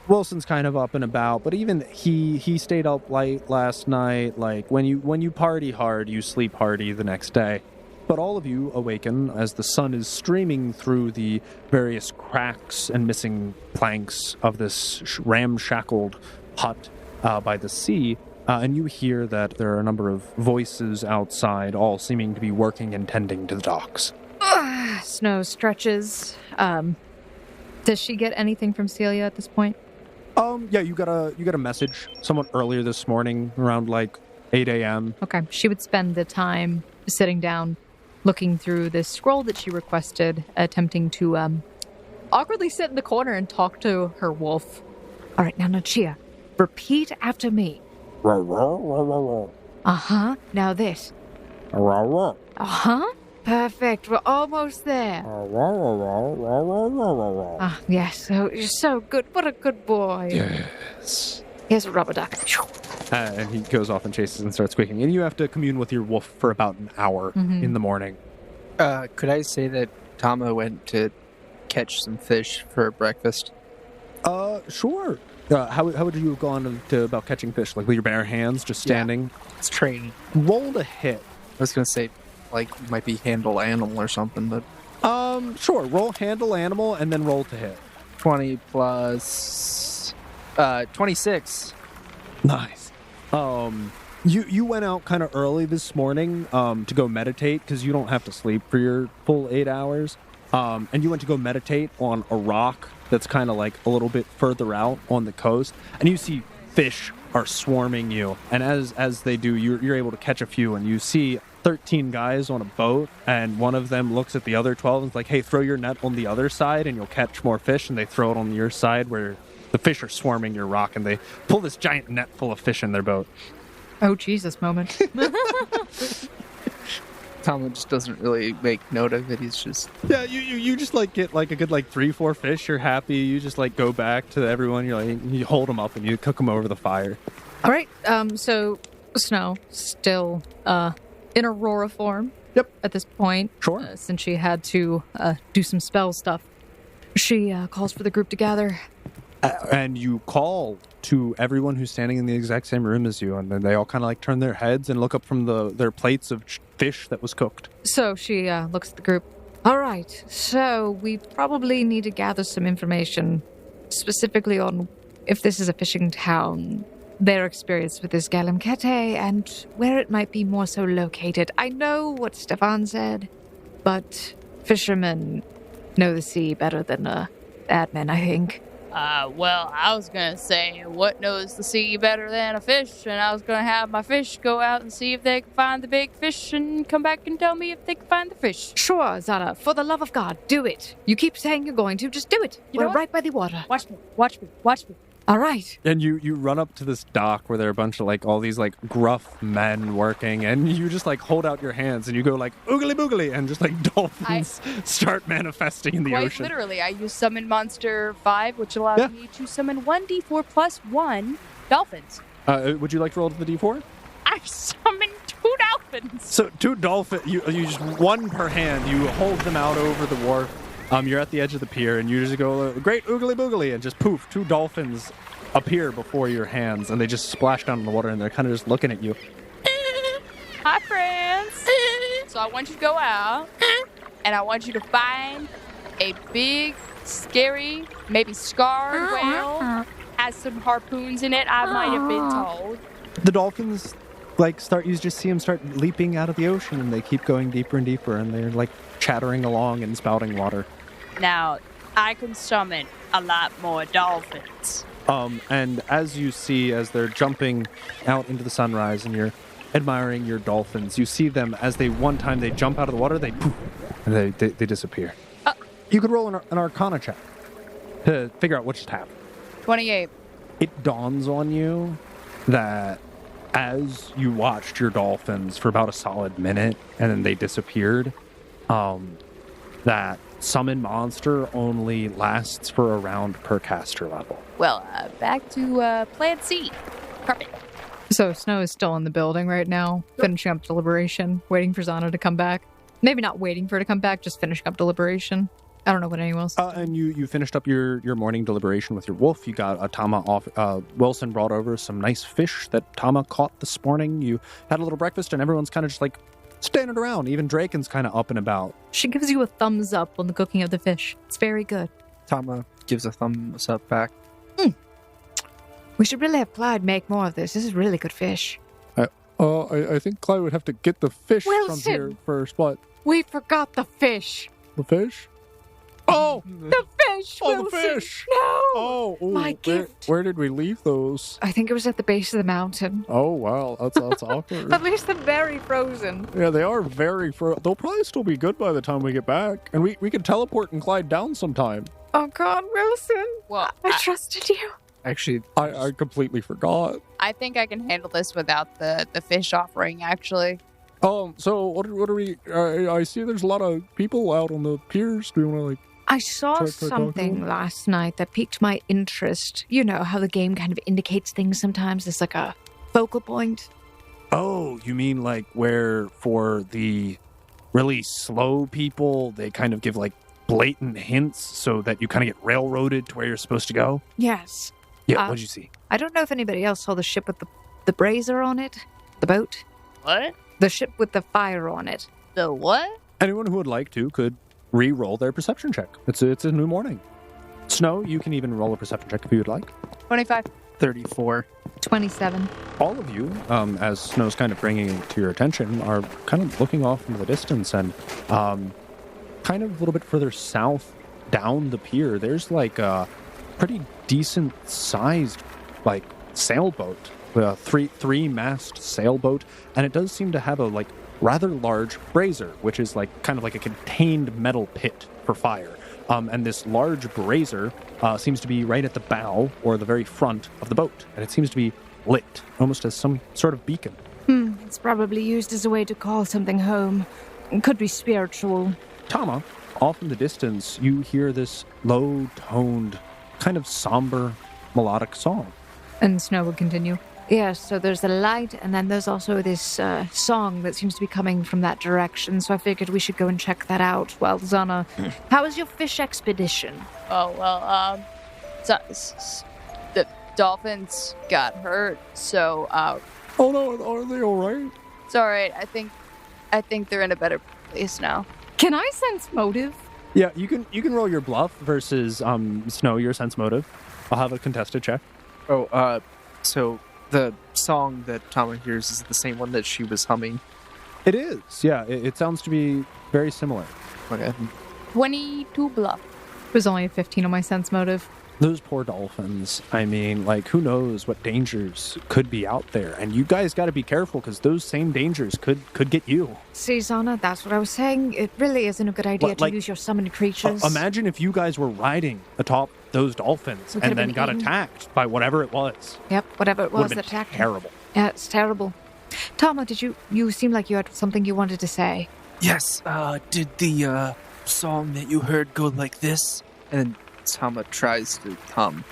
Wilson's kind of up and about, but even he stayed up late last night. Like when you party hard, you sleep hardy the next day. But all of you awaken as the sun is streaming through the various cracks and missing planks of this ramshackled hut by the sea. And you hear that there are a number of voices outside, all seeming to be working and tending to the docks. Snow stretches. Does she get anything from Celia at this point? Yeah, you got a message somewhat earlier this morning, around like 8 a.m. Okay, she would spend the time sitting down, looking through this scroll that she requested, attempting to awkwardly sit in the corner and talk to her wolf. All right, now Chia, repeat after me. Uh-huh. Now this. Uh-huh. Perfect. We're almost there. Ah, yes. So you're so good. What a good boy. Yes. Here's a rubber duck. And he goes off and chases and starts squeaking. And you have to commune with your wolf for about an hour in the morning. Could I say that Tama went to catch some fish for breakfast? Sure. How would you have gone to about catching fish? Like with your bare hands, just standing? Yeah. It's training. Roll to hit. I was going to say, like, might be handle animal or something, but... Sure. Roll handle animal and then roll to hit. 20 plus... 26. Nice. You went out kind of early this morning to go meditate because you don't have to sleep for your full 8 hours. And you went to go meditate on a rock that's kind of like a little bit further out on the coast, and you see fish are swarming you. And as they do, you're able to catch a few, and you see 13 guys on a boat, and one of them looks at the other 12 and is like, hey, throw your net on the other side and you'll catch more fish. And they throw it on your side where the fish are swarming your rock, and they pull this giant net full of fish in their boat. Oh, Jesus moment. Tama just doesn't really make note of it. He's just... Yeah, you just like get like a good like 3-4 fish. You're happy. You just like go back to everyone. You're like, you hold them up and you cook them over the fire. All right. So Snow still in Aurora form. Yep. At this point. Sure. Since she had to do some spell stuff, she calls for the group to gather. And you call to everyone who's standing in the exact same room as you, and then they all kind of like turn their heads and look up from their plates of fish that was cooked. So she looks at the group. All right, so we probably need to gather some information, specifically on if this is a fishing town, their experience with this Galimkete, and where it might be more so located. I know what Stefan said, but fishermen know the sea better than admin, I think. Well, I was gonna say, what knows the sea better than a fish? And I was gonna have my fish go out and see if they can find the big fish and come back and tell me if they can find the fish. Sure, Zara, for the love of God, do it. You keep saying you're going to, just do it. You know We're what? right by the water. Watch me. All right. And you run up to this dock where there are a bunch of like all these like gruff men working, and you just like hold out your hands and you go like oogly boogly, and just like dolphins start manifesting in the Quite ocean. literally, I use Summon Monster 5, which allows me to summon 1d4 plus 1 dolphins. Would you like to roll to the D4? I summoned 2 dolphins. So 2 dolphins, you just one per hand. You hold them out over the wharf. You're at the edge of the pier, and you just go, great oogly boogly, and just poof, 2 dolphins appear before your hands, and they just splash down in the water, and they're kind of just looking at you. Hi, friends. So I want you to go out, and I want you to find a big, scary, maybe scarred whale. Has some harpoons in it, I might have been told. The dolphins, you just see them start leaping out of the ocean, and they keep going deeper and deeper, and they're, chattering along and spouting water. Now, I can summon a lot more dolphins. And as you see, as they're jumping out into the sunrise, and you're admiring your dolphins, you see them as they jump out of the water, they poof, and they disappear. You could roll an Arcana check to figure out what just happened. 28. It dawns on you that as you watched your dolphins for about a solid minute, and then they disappeared, that summon monster only lasts for a round per caster level. Well, back to plan C. Perfect. So Snow is still in the building right now, finishing up deliberation, waiting for Zana to come back. Maybe not waiting for her to come back, just finishing up deliberation. I don't know what anyone else. And you finished up your morning deliberation with your wolf. You got a Tama off. Wilson brought over some nice fish that Tama caught this morning. You had a little breakfast, and everyone's kind of just standing around. Even Draken's kind of up and about. She gives you a thumbs up on the cooking of the fish. It's very good. Tama gives a thumbs up back. We should really have Clyde make more of this. This is really good fish. I think Clyde would have to get the fish Wilson. from here first. What? We forgot the fish. The fish? Oh! The fish, Oh, Wilson. the fish! No! Oh, ooh, My gift. Where did we leave those? I think it was at the base of the mountain. Oh, wow. That's awkward. At least they're very frozen. Yeah, they are very they'll probably still be good by the time we get back. And we can teleport and Clyde down sometime. Oh, God, Wilson. Well, I trusted you. Actually, I completely forgot. I think I can handle this without the fish offering, actually. So what are we... I see there's a lot of people out on the piers. Do you want to, I saw Try to talk to something him? last night that piqued my interest. You know how the game kind of indicates things sometimes. It's like a focal point. Oh, you mean where for the really slow people, they kind of give blatant hints so that you kind of get railroaded to where you're supposed to go? Yes. Yeah, what'd you see? I don't know if anybody else saw the ship with the brazier on it. The boat. What? The ship with the fire on it. The what? Anyone who would like to could re-roll their perception check. It's a new morning. Snow, you can even roll a perception check if you would like. 25. 34. 27. All of you, as Snow's kind of bringing it to your attention, are kind of looking off into the distance, and kind of a little bit further south down the pier, there's a pretty decent sized sailboat, a three-mast sailboat, and it does seem to have a rather large brazier, which is kind of like a contained metal pit for fire. And this large brazier seems to be right at the bow or the very front of the boat, and it seems to be lit, almost as some sort of beacon. It's probably used as a way to call something home. It could be spiritual. Tama, off in the distance, you hear this low-toned, kind of somber, melodic song. And Snow would continue. Yes, so there's the light, and then there's also this song that seems to be coming from that direction, so I figured we should go and check that out. Well, Zana, how was your fish expedition? Oh, well, the dolphins got hurt, so, Oh no, are they all right? it's alright. I think they're in a better place now. Can I sense motive? Yeah, you can roll your bluff versus Snow, your sense motive. I'll have a contested check. So the song that Tama hears is the same one that she was humming. It is, yeah. It sounds to be very similar. Okay. 22 bluff. It was only a 15 on my sense motive. Those poor dolphins. I mean, who knows what dangers could be out there. And you guys got to be careful because those same dangers could get you. See, Zana, that's what I was saying. It really isn't a good idea to use your summoned creatures. Imagine if you guys were riding atop those dolphins We and could've then been got eaten. attacked by whatever it was. Yep, whatever it was Would that have been attacked me. terrible. Yeah, it's terrible. Tama, did you seem like you had something you wanted to say? Yes, did the song that you heard go like this? And Tama tries to hum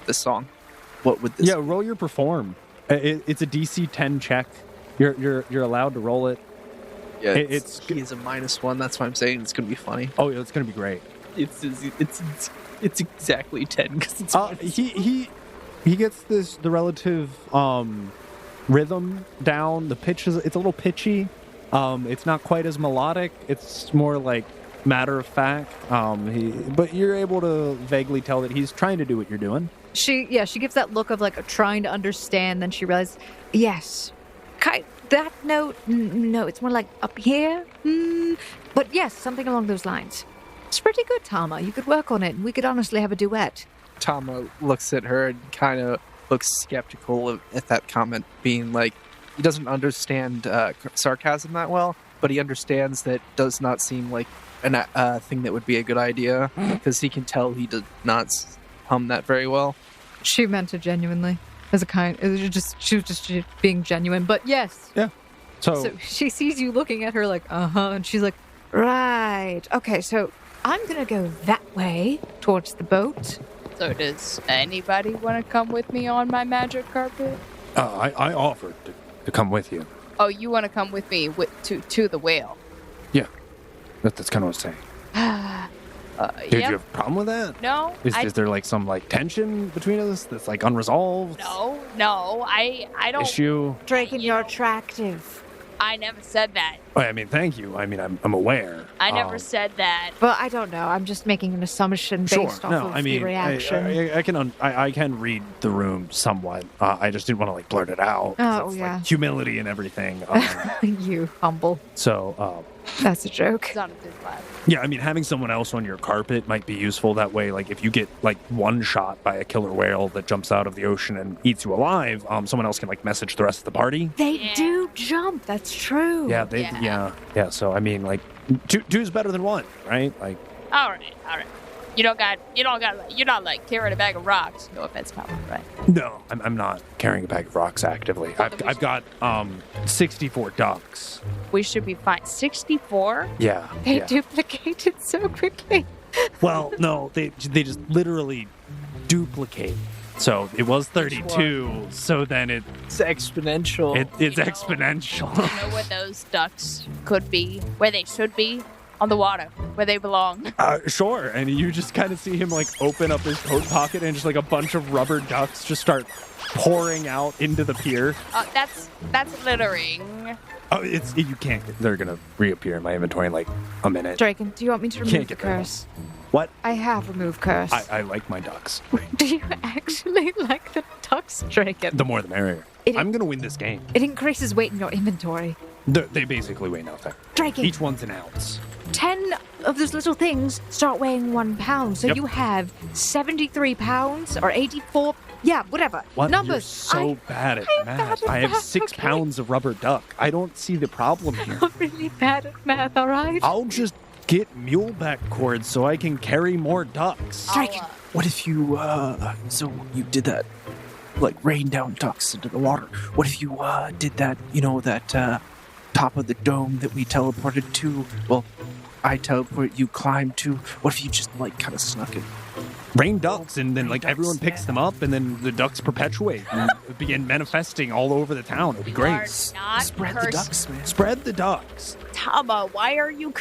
the song. What would this Yeah, roll your perform. It's a DC 10 check. You're allowed to roll it. Yeah, It's he's a -1. That's why I'm saying it's gonna be funny. oh, yeah, it's gonna be great. It's exactly 10 because it's He gets the relative rhythm down. The pitch it's a little pitchy. It's not quite as melodic. It's more like matter of fact. But you're able to vaguely tell that he's trying to do what you're doing. She gives that look of like trying to understand. Then she realizes, yes, that note. No, it's more like up here. But yes, something along those lines. It's pretty good, Tama. You could work on it, and we could honestly have a duet. Tama looks at her and kind of looks skeptical at that comment, being like, he doesn't understand sarcasm that well, but he understands that does not seem like a thing that would be a good idea, because he can tell he did not hum that very well. She meant it genuinely, she was just being genuine. But yes, Yeah. so she sees you looking at her like, and she's like, right, okay, so I'm gonna go that way towards the boat. So does anybody want to come with me on my magic carpet? I offered to come with you. Oh, you want to come with me to the whale? Yeah, that's kind of what I was saying. Did you have a problem with that? No. Is there like some like tension between us that's like unresolved? No. I don't. Issue? Draken, you're attractive. I never said that. Oh, I mean, thank you. I mean, I'm aware. I never said that. Well, I don't know. I'm just making an assumption based off of the reaction. I can read the room somewhat. I just didn't want to like blurt it out. Oh, yeah. Like, humility and everything. You humble. So, That's a joke. It's not a good laugh. yeah, I mean, having someone else on your carpet might be useful that way. Like, if you get like one shot by a killer whale that jumps out of the ocean and eats you alive, someone else can like message the rest of the party. They do jump. That's true. Yeah, So I mean, like, two's better than one, right? Like, All right. You're not like carrying a bag of rocks. No offense, Papa, right? no, I'm not carrying a bag of rocks actively. I've got 64 ducks. We should be fine. 64? Yeah. They yeah. duplicated so quickly. Well, no, they just literally duplicate. So it was 32. So then It's exponential. it's exponential. You know where those ducks could be? Where they should be? On the water, where they belong. Sure. And you just kind of see him like open up his coat pocket and just like a bunch of rubber ducks just start pouring out into the pier. That's littering. Oh, you can't. They're gonna reappear in my inventory in like a minute. Draken, do you want me to remove Can't the get rid of curse? What? I have removed curse. I like my ducks. Do you actually like the ducks, Draken? The more the merrier. I'm gonna win this game. It increases weight in your inventory. They basically weigh nothing. Draken, Each one's an ounce. 10 of those little things start weighing 1 pound. So Yep. you have 73 pounds or 84. Yeah, whatever. What? Numbers. You're so bad at I'm math. bad at I have math, 6 okay. pounds of rubber duck. I don't see the problem here. I'm really bad at math, all right? I'll just get muleback cords so I can carry more ducks. Draken. What if you, so you did that, like, rain down ducks into the water? What if you, did that, that, top of the dome that we teleported to? Well, I teleport, you climb to. What if you just, like, kind of snuck it? Rain ducks, and then like ducks, everyone picks yeah. them up, and then the ducks perpetuate and begin manifesting all over the town. It'll be great. Not Spread the ducks, man. Spread the ducks. Tama, why are you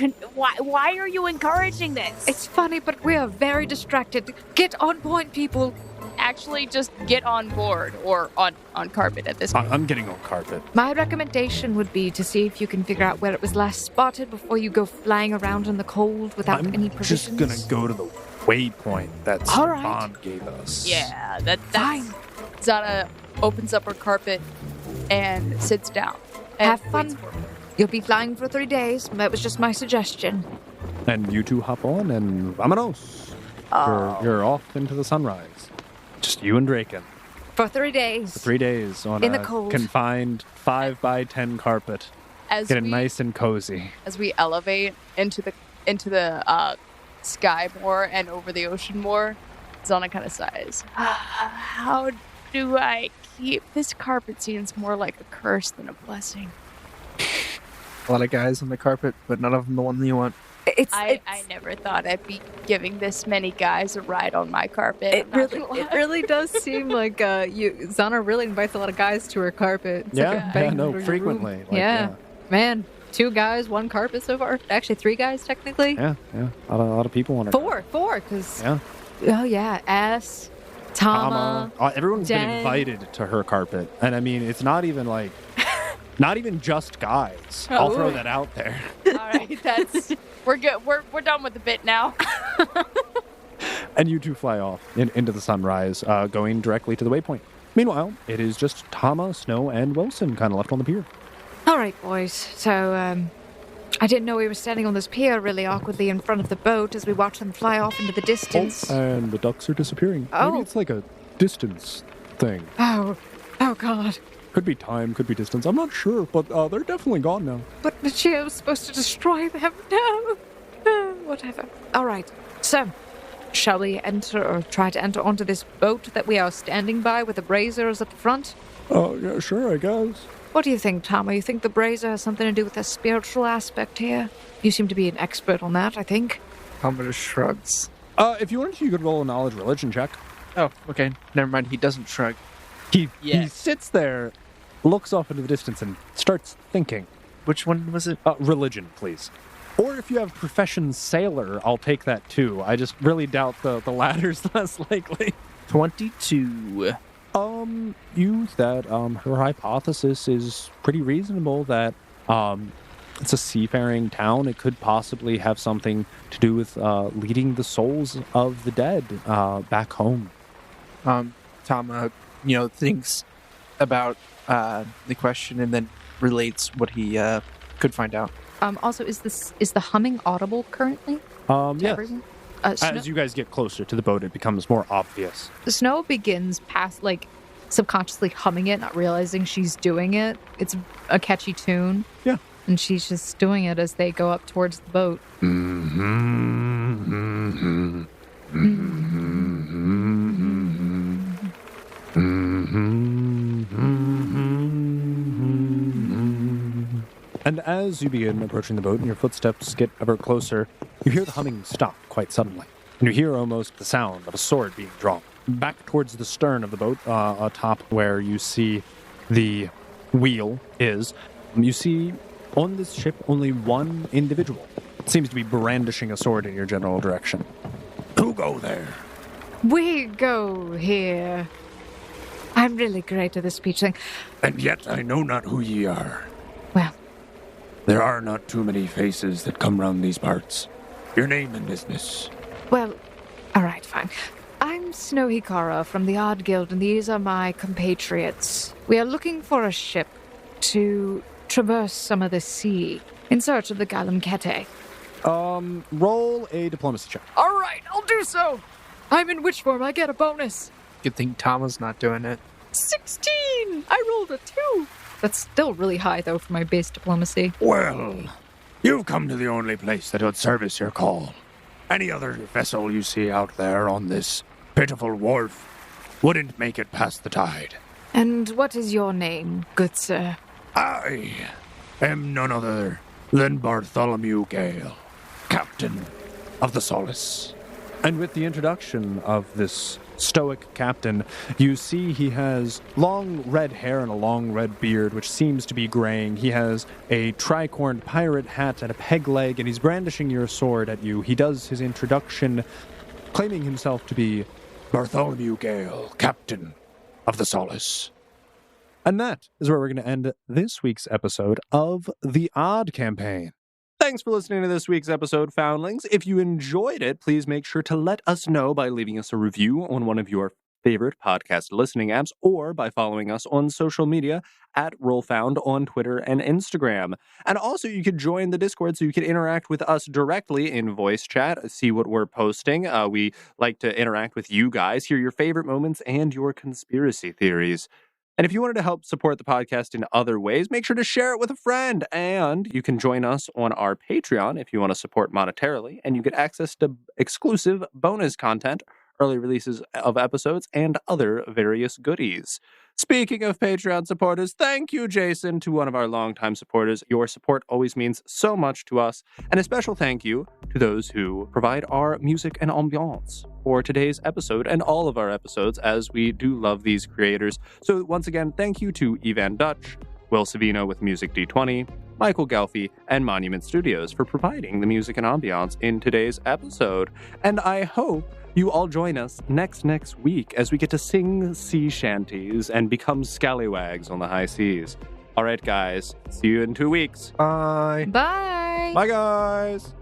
encouraging this? It's funny, but we are very distracted. Get on point, people. Actually just get on board or on carpet at this point. I'm getting on carpet. My recommendation would be to see if you can figure out where it was last spotted before you go flying around in the cold without I'm any just provisions. gonna go to the waypoint that All right. Bond gave us. Yeah, that's Fine. Zana opens up her carpet and sits down. And Have fun. waits for her. You'll be flying for 3 days. That was just my suggestion. And you two hop on, and vamonos. You're off into the sunrise. Just you and Draken. For 3 days. For 3 days on In a the cold. confined 5x10 carpet. As Get it we, nice and cozy. as we elevate into the sky more and over the ocean more, Zana kind of sighs. How do I keep this carpet? Seems more like a curse than a blessing. A lot of guys on the carpet, but none of them the one you want. I never thought I'd be giving this many guys a ride on my carpet. It really does seem like Zana really invites a lot of guys to her carpet. It's like a bang under your frequently. room. Like, yeah, man, 2 guys, 1 carpet so far. Actually, 3 guys technically. Yeah. A lot of people want to. 4, because Yeah. Oh yeah, S, Tama. Everyone's been Den. invited to her carpet, and I mean, it's not even like, not even just guys. I'll throw that out there. All right, we're good. We're done with the bit now. And you two fly off into the sunrise, going directly to the waypoint. Meanwhile, it is just Tama, Snow, and Wilson kind of left on the pier. All right, boys. So, I didn't know we were standing on this pier really awkwardly in front of the boat as we watched them fly off into the distance. And the ducks are disappearing. Oh. Maybe it's like a distance thing. Oh God. Could be time, could be distance. I'm not sure, but they're definitely gone now. But Michio was supposed to destroy them. No. Whatever. All right. So, shall we enter or try to enter onto this boat that we are standing by with the braziers at the front? Yeah, sure, I guess. What do you think, Tama? You think the brazier has something to do with the spiritual aspect here? You seem to be an expert on that, I think. Tama shrugs. If you wanted to, you could roll a knowledge religion check. Oh, okay. Never mind. He doesn't shrug. He Yes. sits there, looks off into the distance, and starts thinking. Which one was it? Religion, please. Or if you have profession sailor, I'll take that too. I just really doubt the latter's less likely. 22. Use that her hypothesis is pretty reasonable that it's a seafaring town. It could possibly have something to do with leading the souls of the dead back home. Tama, thinks about the question and then relates what he could find out. Also, is the humming audible currently? to Yes. everyone? As you guys get closer to the boat, it becomes more obvious. Snow begins subconsciously humming it, not realizing she's doing it. It's a catchy tune. Yeah. And she's just doing it as they go up towards the boat. And as you begin approaching the boat and your footsteps get ever closer, you hear the humming stop quite suddenly. And you hear almost the sound of a sword being drawn. Back towards the stern of the boat, atop where you see the wheel is, you see on this ship only one individual. It seems to be brandishing a sword in your general direction. Who go there? We go here. I'm really great at this speech thing. And yet I know not who ye are. Well, There are not too many faces that come round these parts. Your name and business. well, all right, fine. I'm Snow Hikara from the Odd Guild, and these are my compatriots. We are looking for a ship to traverse some of the sea in search of the Galamkete. Roll a diplomacy check. All right, I'll do so. I'm in witch form. I get a bonus. Good thing Tama's not doing it. 16! I rolled a 2. That's still really high, though, for my base diplomacy. Well, you've come to the only place that would service your call. Any other vessel you see out there on this pitiful wharf wouldn't make it past the tide. And what is your name, good sir? I am none other than Bartholomew Gale, captain of the Solace. And with the introduction of this stoic captain, you see he has long red hair and a long red beard, which seems to be graying. He has a tricorned pirate hat and a peg leg, and he's brandishing your sword at you. He does his introduction, claiming himself to be Bartholomew Gale, captain of the Solace. And that is where we're going to end this week's episode of The Odd Campaign. Thanks for listening to this week's episode, Foundlings. If you enjoyed it, please make sure to let us know by leaving us a review on one of your favorite podcast listening apps or by following us on social media at RollFound on Twitter and Instagram. And also, you could join the Discord so you can interact with us directly in voice chat, see what we're posting. We like to interact with you guys, hear your favorite moments and your conspiracy theories. And if you wanted to help support the podcast in other ways, make sure to share it with a friend. And you can join us on our Patreon if you want to support monetarily, and you get access to exclusive bonus content early releases of episodes, and other various goodies. Speaking of Patreon supporters, thank you, Jason, to one of our longtime supporters. Your support always means so much to us. And a special thank you to those who provide our music and ambiance for today's episode and all of our episodes, as we do love these creators. So once again, thank you to Evan Dutch, Will Savino with Music D20, Michael Gelfi, and Monument Studios for providing the music and ambiance in today's episode. And I hope you all join us next week as we get to sing sea shanties and become scallywags on the high seas. All right, guys. See you in 2 weeks. Bye. Bye. Bye, guys.